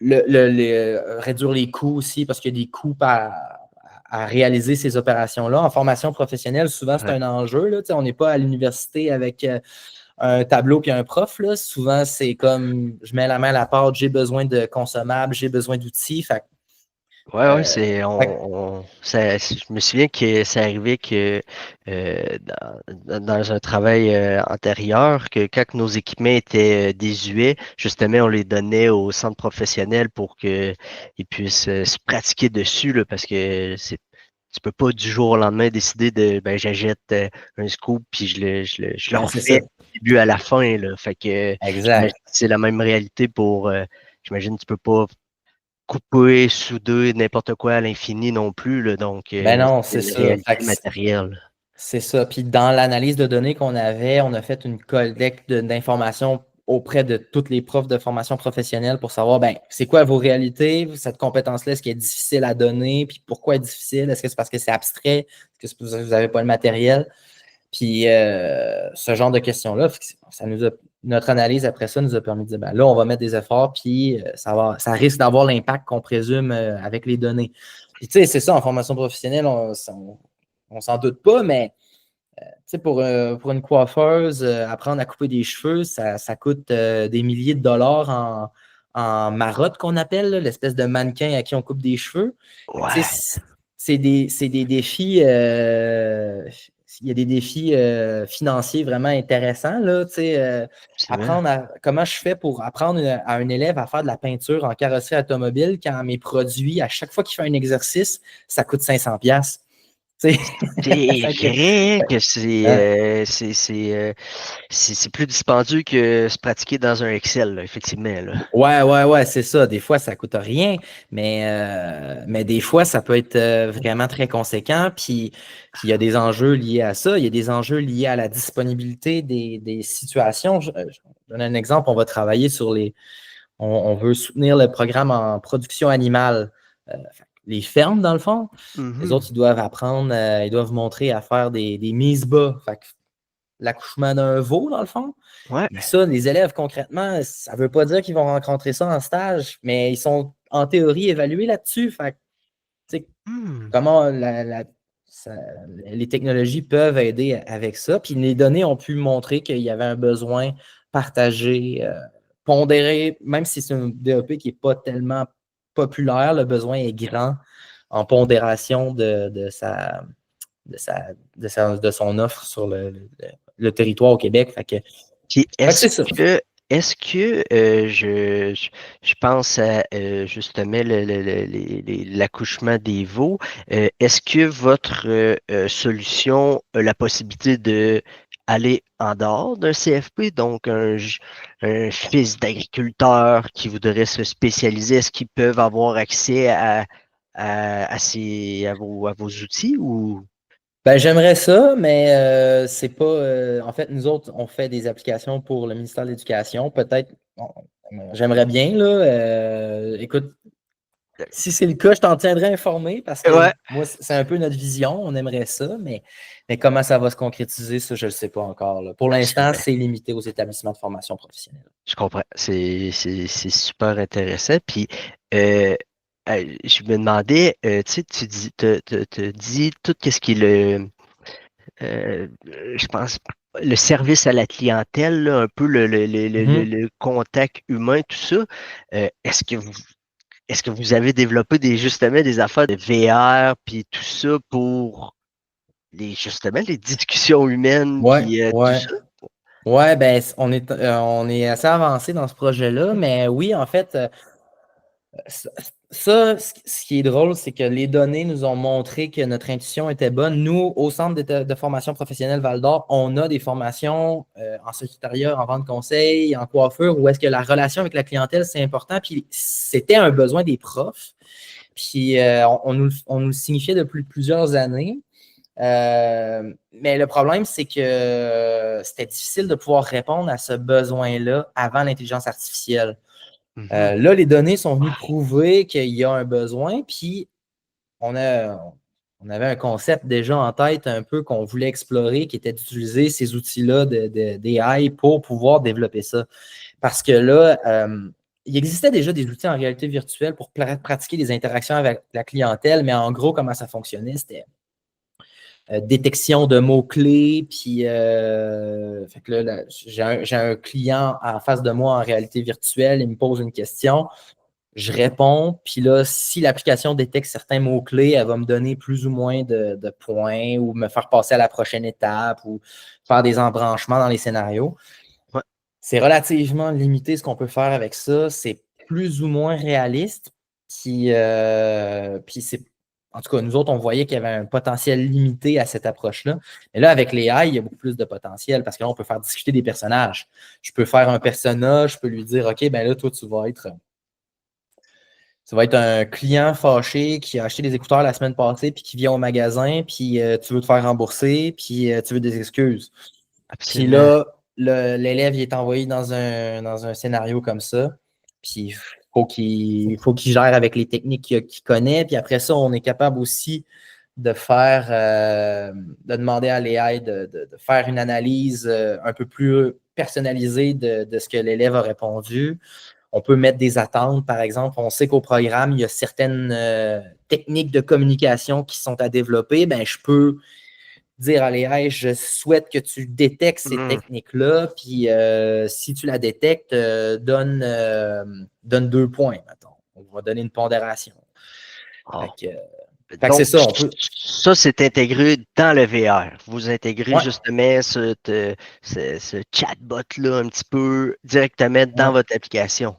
réduire les coûts aussi, parce qu'il y a des coûts à réaliser ces opérations-là. En formation professionnelle, souvent, c'est Ouais. un enjeu. Là. On n'est pas à l'université avec un tableau puis un prof. Là. Souvent, c'est comme je mets la main à la pâte, j'ai besoin de consommables, j'ai besoin d'outils. Ouais, ouais, Euh, c'est fait je me souviens que c'est arrivé que dans un travail antérieur, que quand nos équipements étaient désuets, justement, on les donnait au centre professionnel pour qu'ils puissent se pratiquer dessus, là, parce que tu peux pas du jour au lendemain décider de ben j'achète un scoop puis je le c'est ça. refais du début à la fin, là. Fait que j'imagine Exact. que c'est la même réalité pour j'imagine que tu peux pas couper, souder n'importe quoi à l'infini non plus, là, donc Ben non, c'est c'est une ça. réalité matérielle. C'est ça. Puis dans l'analyse de données qu'on avait, on a fait une collecte d'informations auprès de toutes les profs de formation professionnelle pour savoir, ben, c'est quoi vos réalités, cette compétence-là, est-ce qu'elle est difficile à donner, puis pourquoi elle est difficile? Est-ce que c'est parce que c'est abstrait? Est-ce que vous n'avez pas le matériel? Puis ce genre de questions-là, notre analyse après ça nous a permis de dire, ben là, on va mettre des efforts, puis ça risque d'avoir l'impact qu'on présume avec les données. Puis tu sais, c'est ça, en formation professionnelle, on s'en doute pas, mais pour une coiffeuse, apprendre à couper des cheveux, ça coûte des milliers de dollars en marotte qu'on appelle, là, l'espèce de mannequin à qui on coupe des cheveux. Fait que, Ouais, c'est des défis. Il y a des défis financiers vraiment intéressants. Là, absolument. comment je fais pour apprendre à un élève à faire de la peinture en carrosserie automobile quand mes produits, à chaque fois qu'il fait un exercice, ça coûte 500$. C'est Fait que, vrai que hein, c'est plus dispendieux que se pratiquer dans un Excel, là, effectivement, là. ouais, c'est ça. Des fois, ça coûte rien, mais des fois, ça peut être vraiment très conséquent. Puis, il y a des enjeux liés à ça. Il y a des enjeux liés à la disponibilité des situations. Je donne un exemple. On va travailler sur on veut soutenir le programme en production animale. Les fermes, dans le fond, les autres, Mhm. ils doivent apprendre, ils doivent montrer à faire des mises bas. Fait que l'accouchement d'un veau, dans le fond. Ouais. Mais ça, les élèves, concrètement, ça ne veut pas dire qu'ils vont rencontrer ça en stage, mais ils sont en théorie évalués là-dessus. Fait que, tu sais, Hmm. comment ça- les technologies peuvent aider avec ça. Puis les données ont pu montrer qu'il y avait un besoin partagé, pondéré, même si c'est un DEP qui n'est pas tellement populaire, le besoin est grand en pondération de son offre sur le territoire au Québec. Puis Fait que c'est ça. est-ce que je pense à justement l'accouchement des veaux. Est-ce que votre solution a la possibilité de aller en dehors d'un CFP, donc un fils d'agriculteur qui voudrait se spécialiser, est-ce qu'ils peuvent avoir accès à vos outils ou Ben, j'aimerais ça, mais c'est pas. En fait, nous autres, on fait des applications pour le ministère de l'Éducation. Peut-être, j'aimerais bien, là. Écoute, Si c'est le cas, je t'en tiendrai informé parce que Ouais. moi, c'est un peu notre vision. On aimerait ça, mais comment ça va se concrétiser, ça, je ne le sais pas encore, là. Pour l'instant, c'est limité aux établissements de formation professionnelle. Je comprends. C'est super intéressant. Puis, euh, je me demandais, tu sais, t'as dit tout ce qui est je pense, le service à la clientèle, là, un peu Mhm. le contact humain, tout ça. Est-ce que vous avez développé justement des affaires de VR puis tout ça pour justement les discussions humaines Ouais, puis tout ouais. ça? Ouais, ben, on est assez avancé dans ce projet-là, mais oui, en fait, ce qui est drôle, c'est que les données nous ont montré que notre intuition était bonne. Nous, au Centre de formation professionnelle Val-d'Or, on a des formations en secrétariat, en vente conseil, en coiffure, où est-ce que la relation avec la clientèle, c'est important. Puis c'était un besoin des profs. Puis on nous le signifiait depuis plusieurs années. Mais le problème, c'est que c'était difficile de pouvoir répondre à ce besoin-là avant l'intelligence artificielle. Mhm. Là, les données sont venues prouver qu'il y a un besoin, puis on avait un concept déjà en tête un peu qu'on voulait explorer, qui était d'utiliser ces outils-là d'AI pour pouvoir développer ça. Parce que là, il existait déjà des outils en réalité virtuelle pour pratiquer des interactions avec la clientèle, mais en gros, comment ça fonctionnait, c'était détection de mots-clés. Puis, fait que là, j'ai un client en face de moi en réalité virtuelle, il me pose une question, je réponds, puis là, si l'application détecte certains mots-clés, elle va me donner plus ou moins de points ou me faire passer à la prochaine étape ou faire des embranchements dans les scénarios. Ouais. C'est relativement limité ce qu'on peut faire avec ça. C'est plus ou moins réaliste. Puis c'est en tout cas, nous autres, on voyait qu'il y avait un potentiel limité à cette approche-là. Mais là, avec les AI, il y a beaucoup plus de potentiel parce que là, on peut faire discuter des personnages. Je peux faire un personnage, je peux lui dire, OK, ben là, toi, tu vas être un client fâché qui a acheté des écouteurs la semaine passée puis qui vient au magasin, puis tu veux te faire rembourser, puis tu veux des excuses. Puis Absolument. là, l'élève il est envoyé dans un scénario comme ça. Puis faut qu'il gère avec les techniques qu'il connaît. Puis après ça, on est capable aussi de faire, de demander à l'AI de faire une analyse un peu plus personnalisée de ce que l'élève a répondu. On peut mettre des attentes, par exemple. On sait qu'au programme, il y a certaines techniques de communication qui sont à développer. Ben, je peux dire à l'AI, je souhaite que tu détectes ces Mhm. techniques-là, puis si tu la détectes, donne 2 points, mettons. On va donner une pondération. Fait Ah. que, c'est Donc, ça, on peut. ça, c'est intégré dans le VR. Vous intégrez Ouais, justement ce chatbot-là un petit peu directement dans ouais, votre application.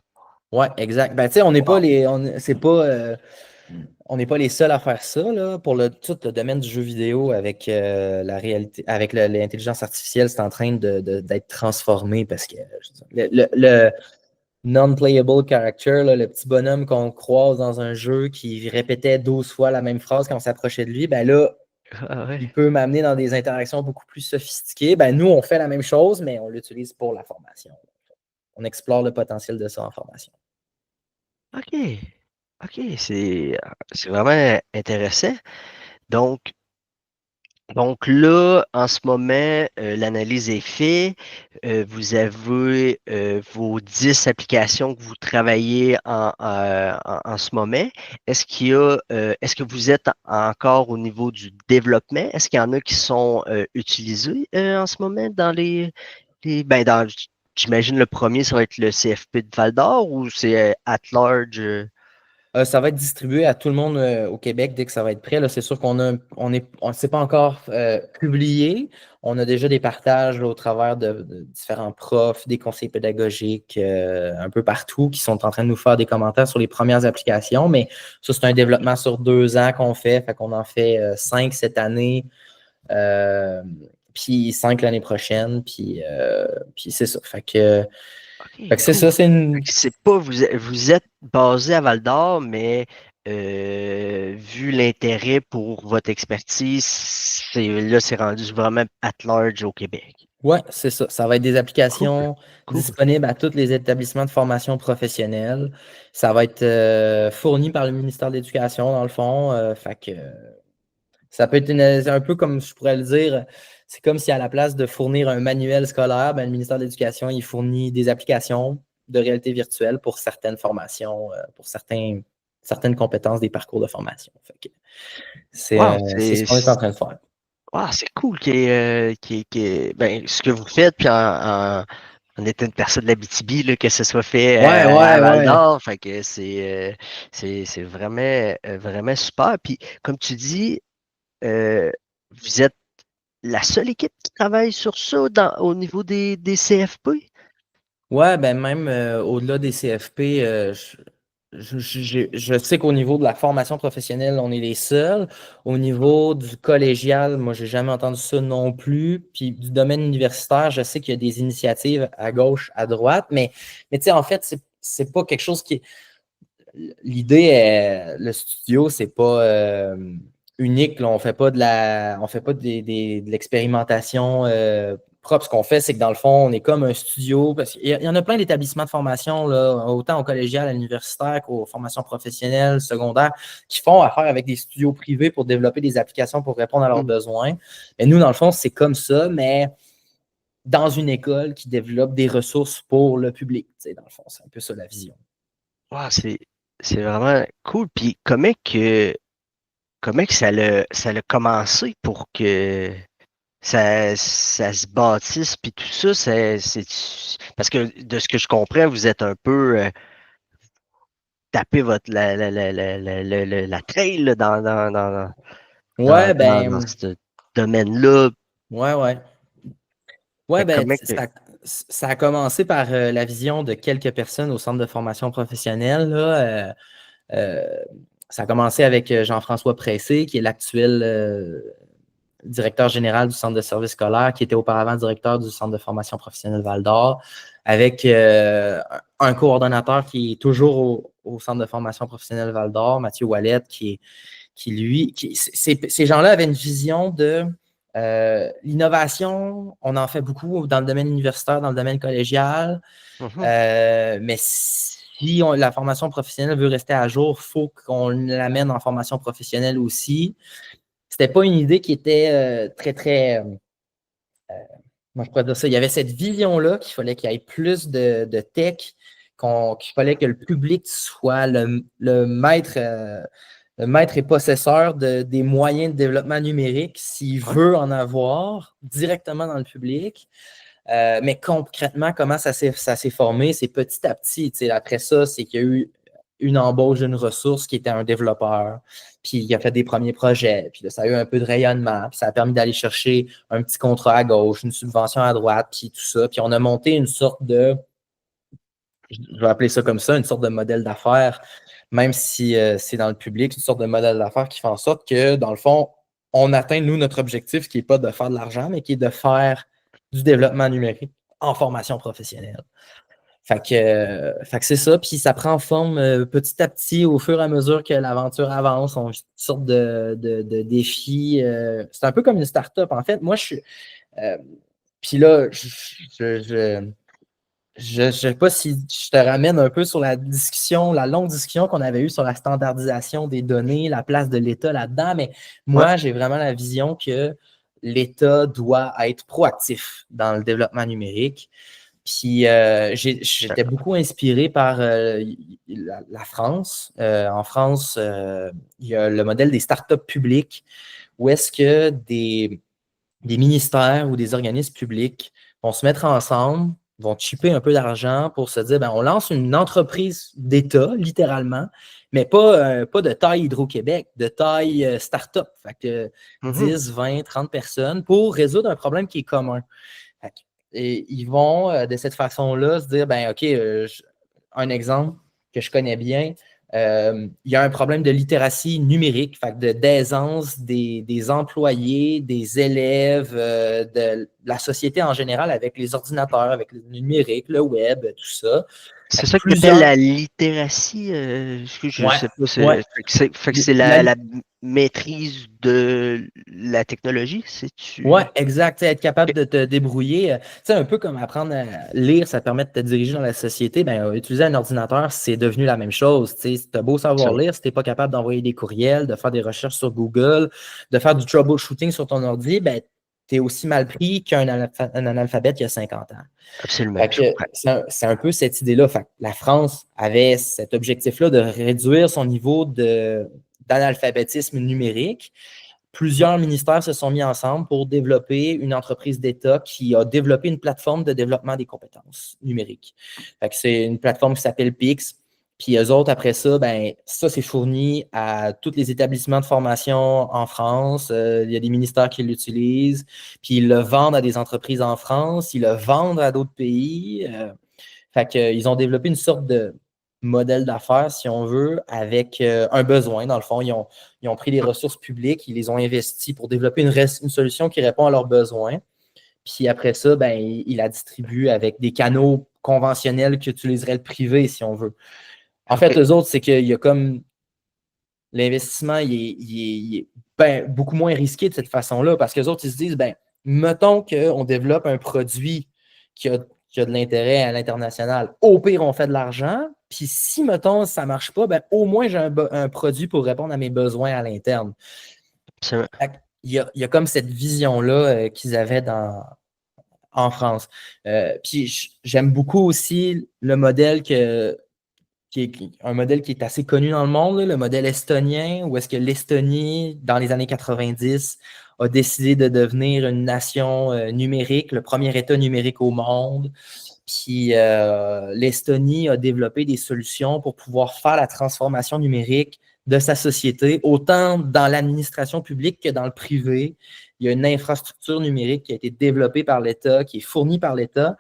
ouais, exact. Ben, tu sais, on n'est pas Wow. les. C'est pas. On n'est pas les seuls à faire ça là, pour tout le domaine du jeu vidéo avec la réalité, avec l'intelligence artificielle, c'est en train d'être transformé parce que le non-playable character, là, le petit bonhomme qu'on croise dans un jeu qui répétait 12 fois la même phrase quand on s'approchait de lui, ben là, Ah ouais. il peut m'amener dans des interactions beaucoup plus sophistiquées. Ben, nous, on fait la même chose, mais on l'utilise pour la formation. On explore le potentiel de ça en formation. OK. OK. C'est vraiment intéressant. Donc, Donc là, en ce moment, l'analyse est faite. Vous avez vos 10 applications que vous travaillez en ce moment. Est-ce que vous êtes encore au niveau du développement? Est-ce qu'il y en a qui sont utilisés en ce moment dans j'imagine le premier, ça va être le CFP de Val d'Or ou c'est at large? Ça va être distribué à tout le monde au Québec dès que ça va être prêt. Là, c'est sûr on s'est pas encore publié. On a déjà des partages là, au travers de différents profs, des conseillers pédagogiques un peu partout qui sont en train de nous faire des commentaires sur les premières applications. Mais ça, c'est un développement sur 2 ans qu'on fait. Fait qu'on en fait 5 cette année, euh, puis 5 l'année prochaine. Puis c'est ça. OK, C'est cool. ça, c'est Fait une. que c'est pas, vous êtes basé à Val d'Or, mais vu l'intérêt pour votre expertise, c'est rendu vraiment at large au Québec. Oui, c'est ça. Ça va être des Cool, applications cool. disponibles à tous les établissements de formation professionnelle. Ça va être fourni par le ministère de l'Éducation, dans le fond. Fait que ça peut être un peu comme je pourrais le dire, c'est comme si à la place de fournir un manuel scolaire, ben, le ministère de l'Éducation, il fournit des applications de réalité virtuelle pour certaines formations, pour certaines compétences des parcours de formation. Fait que Wow, c'est ce qu'on est en train de faire. wow, c'est cool ben, ce que vous faites, puis en étant une personne de l'Abitibi, là, que ce soit fait Ouais, à ouais, ouais. Val-d'Or, fait que c'est vraiment, vraiment super. Puis, comme tu dis, euh, vous êtes la seule équipe qui travaille sur ça au niveau des CFP? Ouais, ben même au-delà des CFP, je sais qu'au niveau de la formation professionnelle, on est les seuls. Au niveau du collégial, moi, j'ai jamais entendu ça non plus. Puis du domaine universitaire, je sais qu'il y a des initiatives à gauche, à droite, mais tu sais, en fait, c'est pas quelque chose qui est. L'idée est, le studio, c'est pas unique. Là. On fait pas de l'expérimentation propre. Ce qu'on fait, c'est que dans le fond, on est comme un studio. Parce qu'il y en a plein d'établissements de formation, là, autant au collégial, à l'universitaire qu'aux formations professionnelles, secondaires, qui font affaire avec des studios privés pour développer des applications pour répondre à leurs Hmm. besoins. Mais nous, dans le fond, c'est comme ça, mais dans une école qui développe des ressources pour le public. Dans le fond, c'est un peu ça la vision. Wow, c'est vraiment cool. Puis, comment que ça l'a commencé pour que ça se bâtisse, puis tout ça, parce que de ce que je comprends, vous êtes un peu tapé la trail là, Ouais, dans ben, ce domaine-là. ouais, ouais. Ouais, Fait que ben, comment que. ça a commencé par la vision de quelques personnes au centre de formation professionnelle. Là, ça a commencé avec Jean-François Pressé, qui est l'actuel directeur général du centre de service scolaire, qui était auparavant directeur du centre de formation professionnelle Val-d'Or, avec un coordonnateur qui est toujours au centre de formation professionnelle Val-d'Or, Mathieu Ouellette, ces gens-là avaient une vision de l'innovation. On en fait beaucoup dans le domaine universitaire, dans le domaine collégial, Mhm. mais si la formation professionnelle veut rester à jour, il faut qu'on l'amène en formation professionnelle aussi. C'était pas une idée qui était très, très. Moi, je pourrais dire ça. Il y avait cette vision-là qu'il fallait qu'il y ait plus de tech, qu'il fallait que le public soit le maître et possesseur des moyens de développement numérique s'il Ouais. veut en avoir directement dans le public. Mais concrètement, comment ça s'est formé? C'est petit à petit. Après ça, c'est qu'il y a eu une embauche d'une ressource qui était un développeur, puis il a fait des premiers projets, puis là, ça a eu un peu de rayonnement, puis ça a permis d'aller chercher un petit contrat à gauche, une subvention à droite, puis tout ça. Puis on a monté une sorte de, je vais appeler ça comme ça, une sorte de modèle d'affaires, même si c'est dans le public, une sorte de modèle d'affaires qui fait en sorte que, dans le fond, on atteint, nous, notre objectif, qui n'est pas de faire de l'argent, mais qui est de faire du développement numérique en formation professionnelle. Fait que c'est ça, puis ça prend forme petit à petit au fur et à mesure que l'aventure avance. On vit toutes sortes de défis. C'est un peu comme une start-up. En fait, moi, je suis. euh, Puis là, je ne sais pas si je te ramène un peu sur la discussion, la longue discussion qu'on avait eue sur la standardisation des données, la place de l'État là-dedans, mais Ouais. moi, j'ai vraiment la vision que l'État doit être proactif dans le développement numérique. Puis j'étais D'accord. beaucoup inspiré par la France. En France, il y a le modèle des startups publiques où est-ce que des ministères ou des organismes publics vont se mettre ensemble, vont chipper un peu d'argent pour se dire, ben, on lance une entreprise d'État, littéralement, mais pas de taille Hydro-Québec, de taille start-up. Fait que Mhm. 10, 20, 30 personnes pour résoudre un problème qui est commun. Et ils vont, de cette façon-là, se dire, ben OK, un exemple que je connais bien, il y a un problème de littératie numérique, fait que d'aisance des employés, des élèves, de la société en général avec les ordinateurs, avec le numérique, le web, tout ça. C'est ça qu'on appelle Plusieurs. la littératie. Je Ouais, sais pas. ouais. Fait que c'est la maîtrise de la technologie, Ouais, c'est-tu? exact. Tu sais, être capable Ok, de te débrouiller. Tu sais, un peu comme apprendre à lire, ça permet de te diriger dans la société. Ben, utiliser un ordinateur, c'est devenu la même chose. Tu sais, t'as beau savoir absolument. lire, si t'es pas capable d'envoyer des courriels, de faire des recherches sur Google, de faire du troubleshooting sur ton ordi, ben, t'es aussi mal pris un analphabète il y a 50 ans. Absolument, Fait je que comprends. c'est un peu cette idée-là. Fait que la France avait cet objectif-là de réduire son niveau d'analphabétisme numérique. Plusieurs ministères se sont mis ensemble pour développer une entreprise d'État qui a développé une plateforme de développement des compétences numériques. Fait que c'est une plateforme qui s'appelle PIX. Puis eux autres, après ça, ben, ça, c'est fourni à tous les établissements de formation en France. Il y a des ministères qui l'utilisent. Puis ils le vendent à des entreprises en France. Ils le vendent à d'autres pays. Fait qu'ils ont développé une sorte de modèle d'affaires, si on veut, avec un besoin. Dans le fond, ils ont pris les ressources publiques, ils les ont investies pour développer une solution qui répond à leurs besoins. Puis après ça, ben, ils la distribuent avec des canaux conventionnels qu'utiliserait le privé, si on veut. En fait, OK. eux autres, c'est qu'il y a comme l'investissement, il est ben, beaucoup moins risqué de cette façon-là parce que les autres, ils se disent, ben, mettons qu'on développe un produit qui a, qui a de l'intérêt à l'international. Au pire, on fait de l'argent. Puis si, mettons, ça ne marche pas, ben, au moins, j'ai un produit pour répondre à mes besoins à l'interne. Absolument. Il y a comme cette vision-là qu'ils avaient en France. Puis j'aime beaucoup aussi le modèle qui est un modèle qui est assez connu dans le monde, là, le modèle estonien, où est-ce que l'Estonie, dans les années 90, a décidé de devenir une nation numérique, le premier État numérique au monde. Puis l'Estonie a développé des solutions pour pouvoir faire la transformation numérique de sa société, autant dans l'administration publique que dans le privé. Il y a une infrastructure numérique qui a été développée par l'État, qui est fournie par l'État,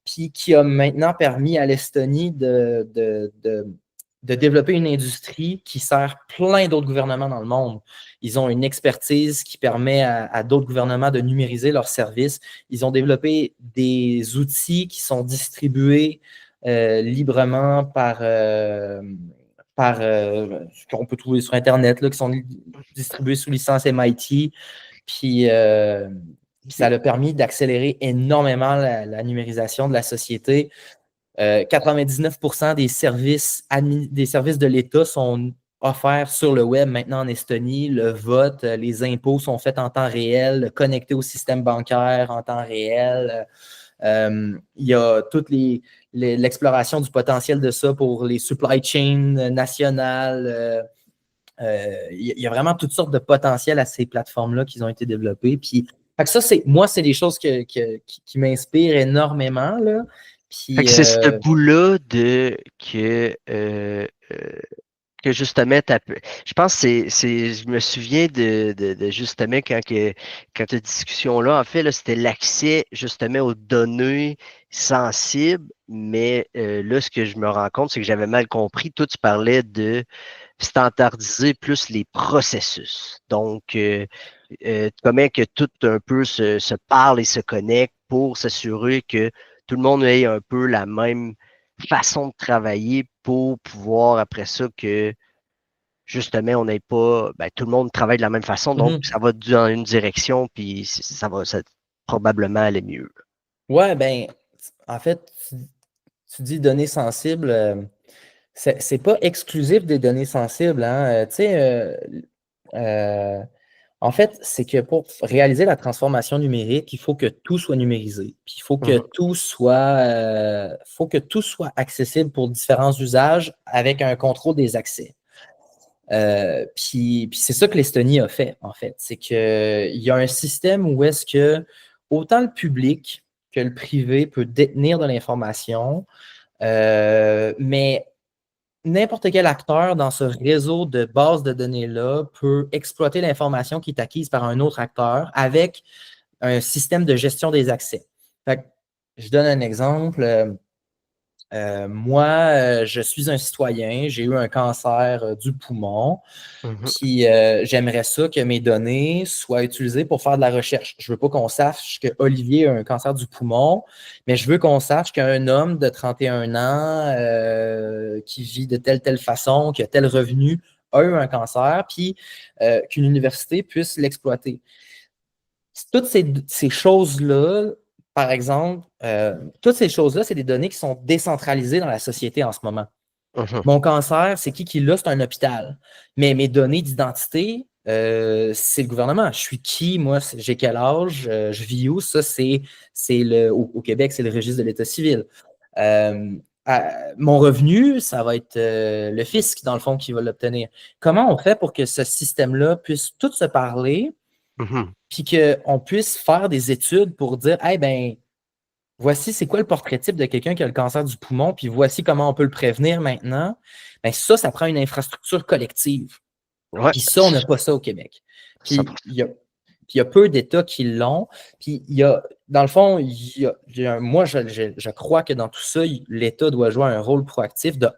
puis qui a maintenant permis à l'Estonie de développer une industrie qui sert plein d'autres gouvernements dans le monde. Ils ont une expertise qui permet à d'autres gouvernements de numériser leurs services. Ils ont développé des outils qui sont distribués librement qu'on peut trouver sur Internet, là, qui sont distribués sous licence MIT. Puis ça a permis d'accélérer énormément la numérisation de la société. 99% des services de l'État sont offerts sur le web maintenant en Estonie. Le vote, les impôts sont faits en temps réel, connectés au système bancaire en temps réel. Il y a toute l'exploration du potentiel de ça pour les supply chains nationales. Il y a vraiment toutes sortes de potentiels à ces plateformes-là qui ont été développées. Puis, fait que ça, c'est des choses qui m'inspirent énormément. Là. Fait que Puis, c'est ce bout-là que justement, je pense que je me souviens de justement quand cette discussion-là, en fait, là, c'était l'accès justement aux données sensibles, mais là, ce que je me rends compte, c'est que j'avais mal compris. Toi, tu parlais de standardiser plus les processus. Donc, comment que tout un peu se parle et se connecte pour s'assurer que tout le monde ait un peu la même façon de travailler pour pouvoir, après ça, que justement, on n'ait pas, ben, tout le monde travaille de la même façon, donc mhm. ça va dans une direction, puis ça va probablement aller mieux. Ouais, ben, en fait, tu dis données sensibles, c'est pas exclusif des données sensibles. Hein. Tu sais, euh, en fait, c'est que pour réaliser la transformation numérique, il faut que tout soit numérisé. Puis il Mhm. faut que tout soit accessible pour différents usages avec un contrôle des accès. Puis c'est ça que l'Estonie a fait, en fait. C'est qu'il y a un système où est-ce que autant le public que le privé peut détenir de l'information, mais n'importe quel acteur dans ce réseau de bases de données-là peut exploiter l'information qui est acquise par un autre acteur avec un système de gestion des accès. Fait que, je donne un exemple. Moi, je suis un citoyen, j'ai eu un cancer du poumon, Mhm. puis j'aimerais ça que mes données soient utilisées pour faire de la recherche. Je veux pas qu'on sache que Olivier a un cancer du poumon, mais je veux qu'on sache qu'un homme de 31 ans qui vit de telle façon, qui a tel revenu, a eu un cancer, puis qu'une université puisse l'exploiter. Toutes ces choses-là, par exemple, toutes ces choses-là, c'est des données qui sont décentralisées dans la société en ce moment. Mhm. Mon cancer, c'est qui l'a? C'est un hôpital. Mais mes données d'identité, c'est le gouvernement. Je suis qui? Moi, j'ai quel âge? Je vis où? Ça, au Québec, c'est le registre de l'État civil. Euh, Mon revenu, ça va être le fisc, dans le fond, qui va l'obtenir. Comment on fait pour que ce système-là puisse tout se parler, Mhm. puis qu'on puisse faire des études pour dire, eh ben, voici c'est quoi le portrait type de quelqu'un qui a le cancer du poumon, puis voici comment on peut le prévenir maintenant. Ben ça prend une infrastructure collective. Ouais, Puis ça, on n'a pas ça au Québec. Puis 100%. il y a peu d'États qui l'ont. Puis dans le fond, moi, je crois que dans tout ça, l'État doit jouer un rôle proactif de,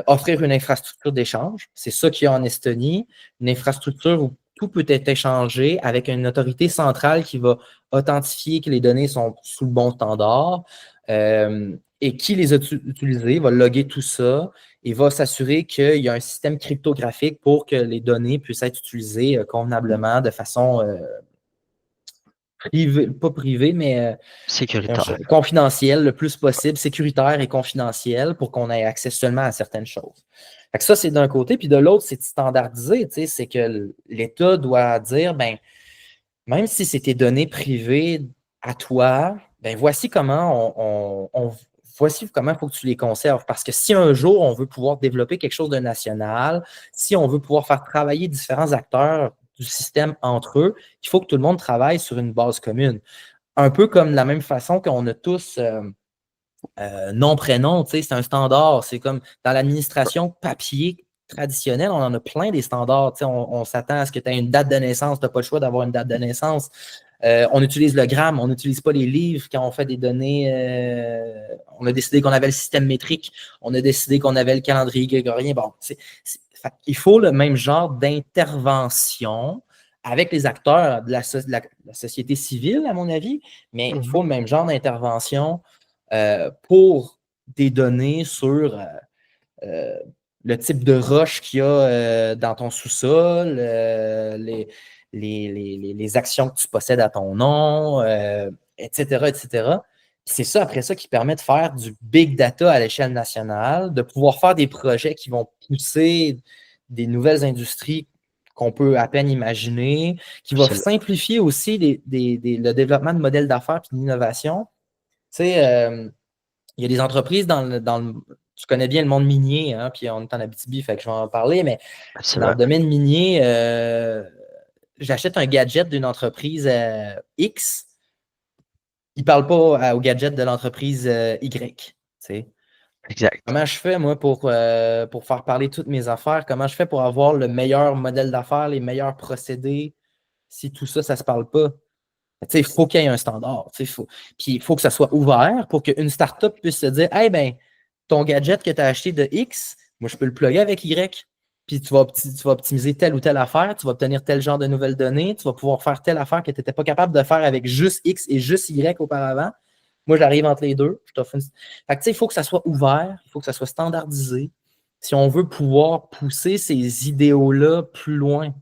offrir une infrastructure d'échange. C'est ça qu'il y a en Estonie, une infrastructure où tout peut être échangé avec une autorité centrale qui va authentifier que les données sont sous le bon standard et qui les a utilisées, va loguer tout ça et va s'assurer qu'il y a un système cryptographique pour que les données puissent être utilisées convenablement de façon privée, pas privée, mais Sécuritaire. confidentiel le plus possible, sécuritaire et confidentiel pour qu'on ait accès seulement à certaines choses. Fait que ça, c'est d'un côté. Puis de l'autre, c'est de standardiser. C'est que l'État doit dire, ben, même si c'est tes données privées à toi, ben, voici comment voici comment il faut que tu les conserves. Parce que si un jour, on veut pouvoir développer quelque chose de national, si on veut pouvoir faire travailler différents acteurs du système entre eux, il faut que tout le monde travaille sur une base commune. Un peu comme de la même façon qu'on a tous nom, prénom, c'est un standard. C'est comme dans l'administration papier traditionnelle, on en a plein des standards. On s'attend à ce que tu aies une date de naissance, tu n'as pas le choix d'avoir une date de naissance. On utilise le gramme, on n'utilise pas les livres quand on fait des données. On a décidé qu'on avait le système métrique, on a décidé qu'on avait le calendrier grégorien. Bon, il faut le même genre d'intervention avec les acteurs de la société civile, à mon avis, mais il Mhm. faut le même genre d'intervention pour des données sur le type de roche qu'il y a dans ton sous-sol, les actions que tu possèdes à ton nom, etc., etc. C'est ça, après ça, qui permet de faire du big data à l'échelle nationale, de pouvoir faire des projets qui vont pousser des nouvelles industries qu'on peut à peine imaginer, qui vont Absolument. simplifier aussi le développement de modèles d'affaires et d'innovation. Tu sais, il y a des entreprises tu connais bien le monde minier, hein, puis on est en Abitibi, fait que je vais en parler, mais dans le Absolument. domaine minier, j'achète un gadget d'une entreprise X, il ne parle pas au gadget de l'entreprise Y. Tu sais. Exact. Comment je fais, moi, pour faire parler toutes mes affaires? Comment je fais pour avoir le meilleur modèle d'affaires, les meilleurs procédés, si tout ça, ça ne se parle pas? Il faut qu'il y ait un standard. Puis il faut que ça soit ouvert pour qu'une startup puisse se dire, hey, ben, ton gadget que tu as acheté de X, moi, je peux le plugger avec Y. Puis tu vas optimiser telle ou telle affaire, tu vas obtenir tel genre de nouvelles données, tu vas pouvoir faire telle affaire que tu n'étais pas capable de faire avec juste X et juste Y auparavant. Moi, j'arrive entre les deux. Fait que, il faut que ça soit ouvert, il faut que ça soit standardisé si on veut pouvoir pousser ces idéaux-là plus loin.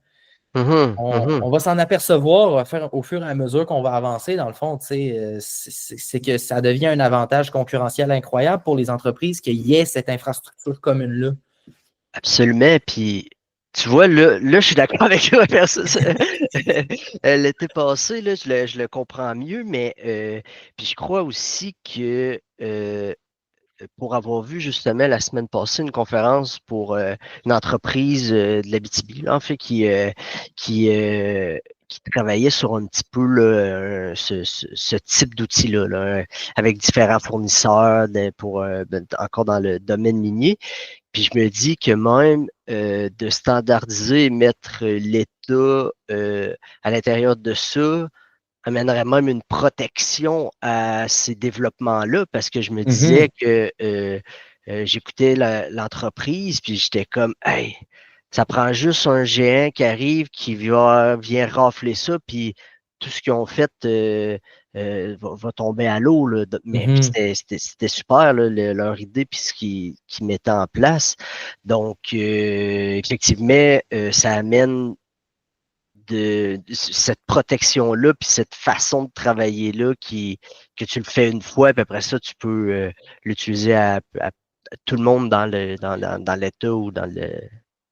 Mhm. On Mhm. va s'en apercevoir au fur et à mesure qu'on va avancer. Dans le fond, c'est que ça devient un avantage concurrentiel incroyable pour les entreprises qu'il y ait cette infrastructure commune-là. Absolument. Puis, tu vois, là, je suis d'accord avec toi. L'été passé, là, je le comprends mieux, mais puis je crois aussi que pour avoir vu justement la semaine passée une conférence pour une entreprise de l'Abitibi, là, en fait, qui, euh, qui travaillait sur un petit peu là, ce type d'outil-là, là, avec différents fournisseurs encore dans le domaine minier. Puis je me dis que même de standardiser et mettre l'État à l'intérieur de ça, amènerait même une protection à ces développements-là parce que je me disais Mhm. que j'écoutais l'entreprise puis j'étais comme, hey, ça prend juste un géant qui arrive, vient rafler ça, puis tout ce qu'ils ont fait va tomber à l'eau. Là. Mais puis Mhm. c'était super, là, leur idée puis ce qu'ils mettaient en place. Donc, effectivement, ça amène de cette protection-là, puis cette façon de travailler-là que tu le fais une fois, puis après ça, tu peux l'utiliser à tout le monde dans l'État ou dans le.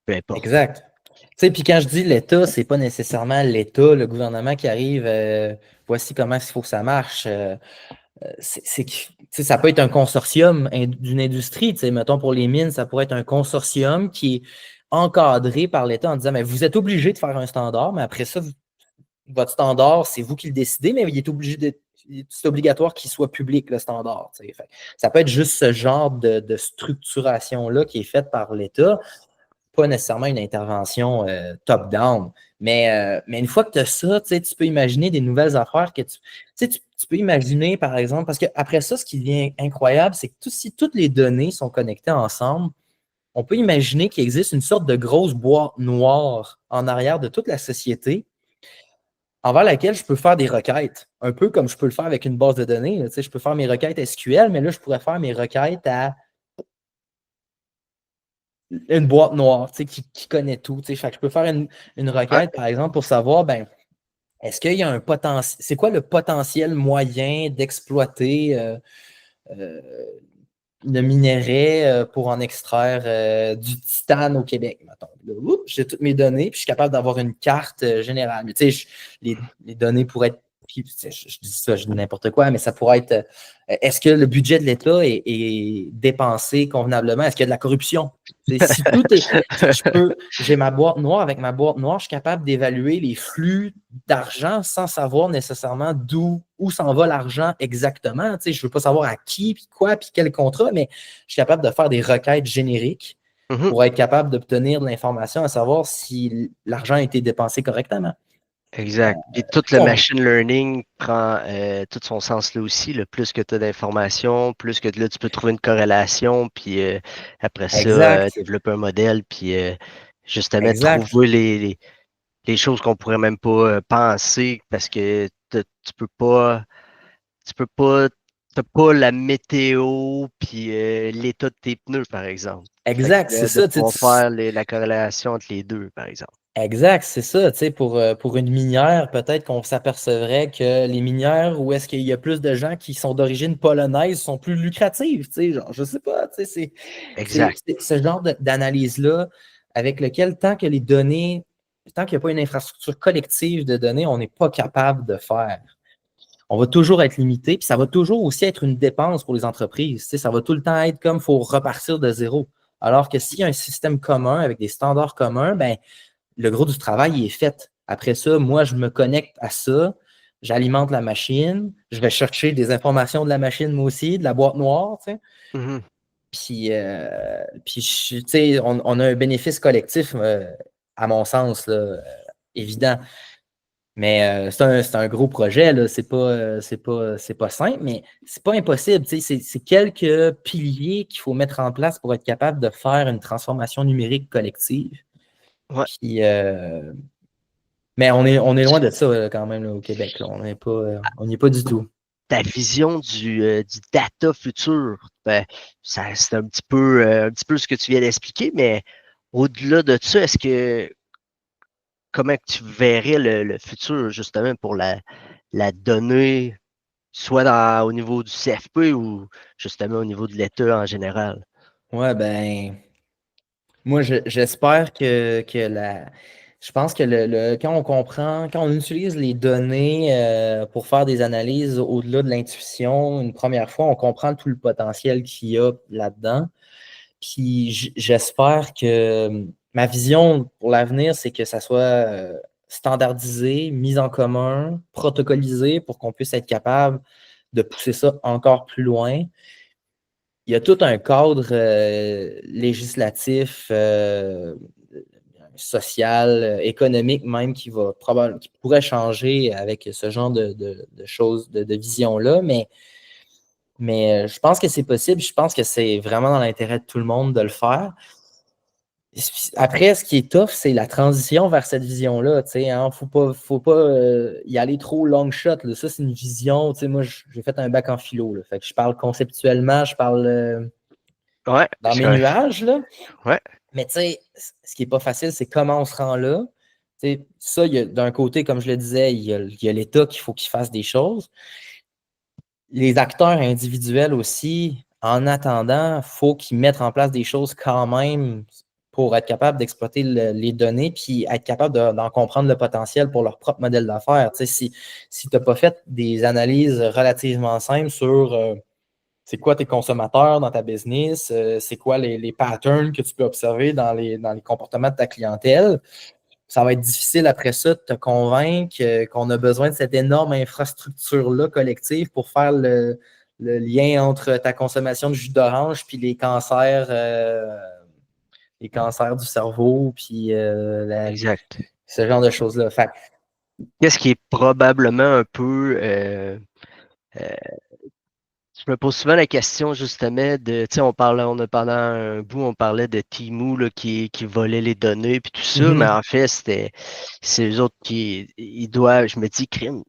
Peu importe. Exact. Tu sais, puis quand je dis l'État, c'est pas nécessairement l'État, le gouvernement qui arrive, voici comment il faut que ça marche. Tu sais, ça peut être un consortium d'une industrie. Tu sais, mettons pour les mines, ça pourrait être un consortium qui est encadré par l'État en disant, mais vous êtes obligé de faire un standard, mais après ça, votre standard, c'est vous qui le décidez, mais il est obligé c'est obligatoire qu'il soit public, le standard. Tu sais. Fait, ça peut être juste ce genre de structuration-là qui est faite par l'État, pas nécessairement une intervention top-down. Mais une fois que tu as ça, tu peux imaginer des nouvelles affaires que tu peux imaginer, par exemple, parce qu'après ça, ce qui devient incroyable, c'est que si toutes les données sont connectées ensemble, on peut imaginer qu'il existe une sorte de grosse boîte noire en arrière de toute la société envers laquelle je peux faire des requêtes, un peu comme je peux le faire avec une base de données. Là, je peux faire mes requêtes SQL, mais là, je pourrais faire mes requêtes à une boîte noire qui connaît tout. Fait que je peux faire une Ouais. requête, par exemple, pour savoir, ben, est-ce qu'il y a un potentiel, c'est quoi le potentiel moyen d'exploiter euh, le minerai pour en extraire du titane au Québec, mettons. Là, j'ai toutes mes données, puis je suis capable d'avoir une carte générale. Mais les données pourraient être. Puis, je dis ça, je dis n'importe quoi, mais ça pourrait être. Est-ce que le budget de l'État est dépensé convenablement? Est-ce qu'il y a de la corruption? Si tout est. J'ai ma boîte noire. Avec ma boîte noire, je suis capable d'évaluer les flux d'argent sans savoir nécessairement où s'en va l'argent exactement. Je ne veux pas savoir à qui, puis quoi, puis quel contrat, mais je suis capable de faire des requêtes génériques Mhm. pour être capable d'obtenir de l'information à savoir si l'argent a été dépensé correctement. Exact. Puis tout le On- machine learning prend tout son sens là aussi. Le plus que tu as d'informations, plus que là, tu peux trouver une corrélation, puis après ça, Exact, développer un modèle, puis justement exact, trouver les choses qu'on pourrait même pas penser parce que tu peux pas, t'as pas la météo puis l'état de tes pneus, par exemple. Fait que exact, c'est là, de ça. pouvoir faire la corrélation entre les deux, par exemple. Exact, c'est ça. Pour une minière, peut-être qu'on s'apercevrait que les minières où est-ce qu'il y a plus de gens qui sont d'origine polonaise sont plus lucratives. Genre, je sais pas. Exact. C'est ce genre d'analyse-là avec lequel, tant qu'il n'y a pas une infrastructure collective de données, on n'est pas capable de faire. On va toujours être limité, puis ça va toujours aussi être une dépense pour les entreprises. Ça va tout le temps être comme il faut repartir de zéro. Alors que s'il y a un système commun avec des standards communs, ben, le gros du travail est fait. Après ça, moi, je me connecte à ça, j'alimente la machine, je vais chercher des informations de la machine, moi aussi, de la boîte noire, tu sais. Mhm. Puis tu sais, on a un bénéfice collectif, à mon sens, là, évident. Mais c'est un gros projet, là. C'est pas simple, mais c'est pas impossible. Tu sais, c'est quelques piliers qu'il faut mettre en place pour être capable de faire une transformation numérique collective. Ouais. Puis, mais on est loin de ça quand même là, au Québec. Là. On n'y est pas du tout. Ta vision du data futur, ben, ça, c'est un petit peu ce que tu viens d'expliquer, mais au-delà de ça, comment que tu verrais le futur justement pour la donnée, soit au niveau du CFP ou justement au niveau de l'État en général? Ouais, ben, moi, j'espère je pense que quand on comprend, quand on utilise les données pour faire des analyses au-delà de l'intuition, une première fois, on comprend tout le potentiel qu'il y a là-dedans. Puis j'espère que ma vision pour l'avenir, c'est que ça soit standardisé, mis en commun, protocolisé pour qu'on puisse être capable de pousser ça encore plus loin. Il y a tout un cadre législatif, social, économique même qui pourrait changer avec ce genre de choses, de vision-là. Mais je pense que c'est possible. Je pense que c'est vraiment dans l'intérêt de tout le monde de le faire. Après, ce qui est tough, c'est la transition vers cette vision-là. Hein, faut pas y aller trop long shot. Là. Ça, c'est une vision. Moi, j'ai fait un bac en philo. Là, fait que je parle conceptuellement, je parle dans mes nuages. Là. Ouais. Mais ce qui n'est pas facile, c'est comment on se rend là. Ça, d'un côté, comme je le disais, il y a l'État qu'il faut qu'il fasse des choses. Les acteurs individuels aussi, en attendant, il faut qu'ils mettent en place des choses quand même pour être capable d'exploiter les données puis être capable d'en comprendre le potentiel pour leur propre modèle d'affaires. Si tu n'as pas fait des analyses relativement simples sur c'est quoi tes consommateurs dans ta business, c'est quoi les patterns que tu peux observer dans les comportements de ta clientèle, ça va être difficile après ça de te convaincre qu'on a besoin de cette énorme infrastructure-là collective pour faire le lien entre ta consommation de jus d'orange puis les cancers du cerveau, puis Exact. ce genre de choses-là. Qu'est-ce qui est probablement un peu... je me pose souvent la question justement de, tu sais, on a pendant un bout, on parlait de Temu là, qui volait les données puis tout ça, mais en fait, c'est eux autres ils doivent, je me dis, crime,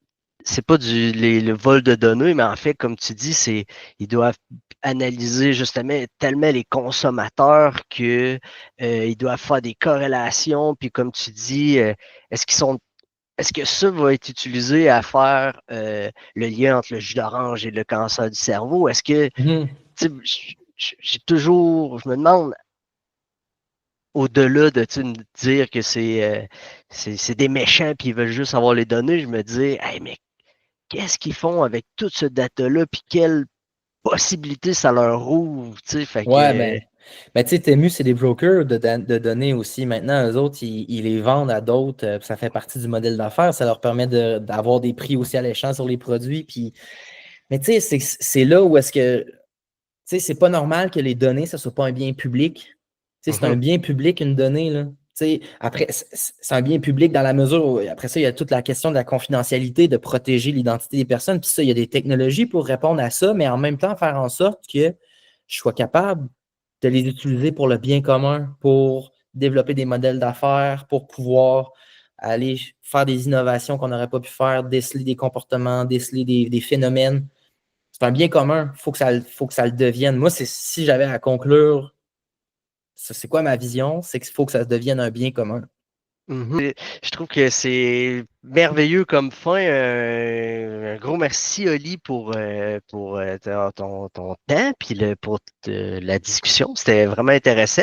c'est pas le vol de données, mais en fait, comme tu dis, ils doivent analyser justement tellement les consommateurs que ils doivent faire des corrélations, puis comme tu dis, est-ce que ça va être utilisé à faire le lien entre le jus d'orange et le cancer du cerveau? Est-ce que, je me demande, au-delà de me dire que c'est des méchants et ils veulent juste avoir les données, je me dis, hey, mais qu'est-ce qu'ils font avec tout ce data-là, puis quelles possibilités ça leur ouvre? Fait que, mais tu sais, Temu, c'est des brokers de données aussi. Maintenant, eux autres, ils les vendent à d'autres. Ça fait partie du modèle d'affaires. Ça leur permet d'avoir des prix aussi alléchants sur les produits. Mais tu sais, c'est là où est-ce que... Tu sais, c'est pas normal que les données, ça soit pas un bien public. Tu sais, c'est un bien public, une donnée, là. Après, c'est un bien public dans la mesure où, après ça, il y a toute la question de la confidentialité, de protéger l'identité des personnes. Puis ça, il y a des technologies pour répondre à ça, mais en même temps, faire en sorte que je sois capable de les utiliser pour le bien commun, pour développer des modèles d'affaires, pour pouvoir aller faire des innovations qu'on n'aurait pas pu faire, déceler des comportements, déceler des phénomènes. C'est un bien commun. Il faut que ça le devienne. Moi, si j'avais à conclure, c'est quoi ma vision? C'est qu'il faut que ça devienne un bien commun. Je trouve que c'est merveilleux comme fin. Un gros merci, Oli, pour ton temps puis pour la discussion. C'était vraiment intéressant.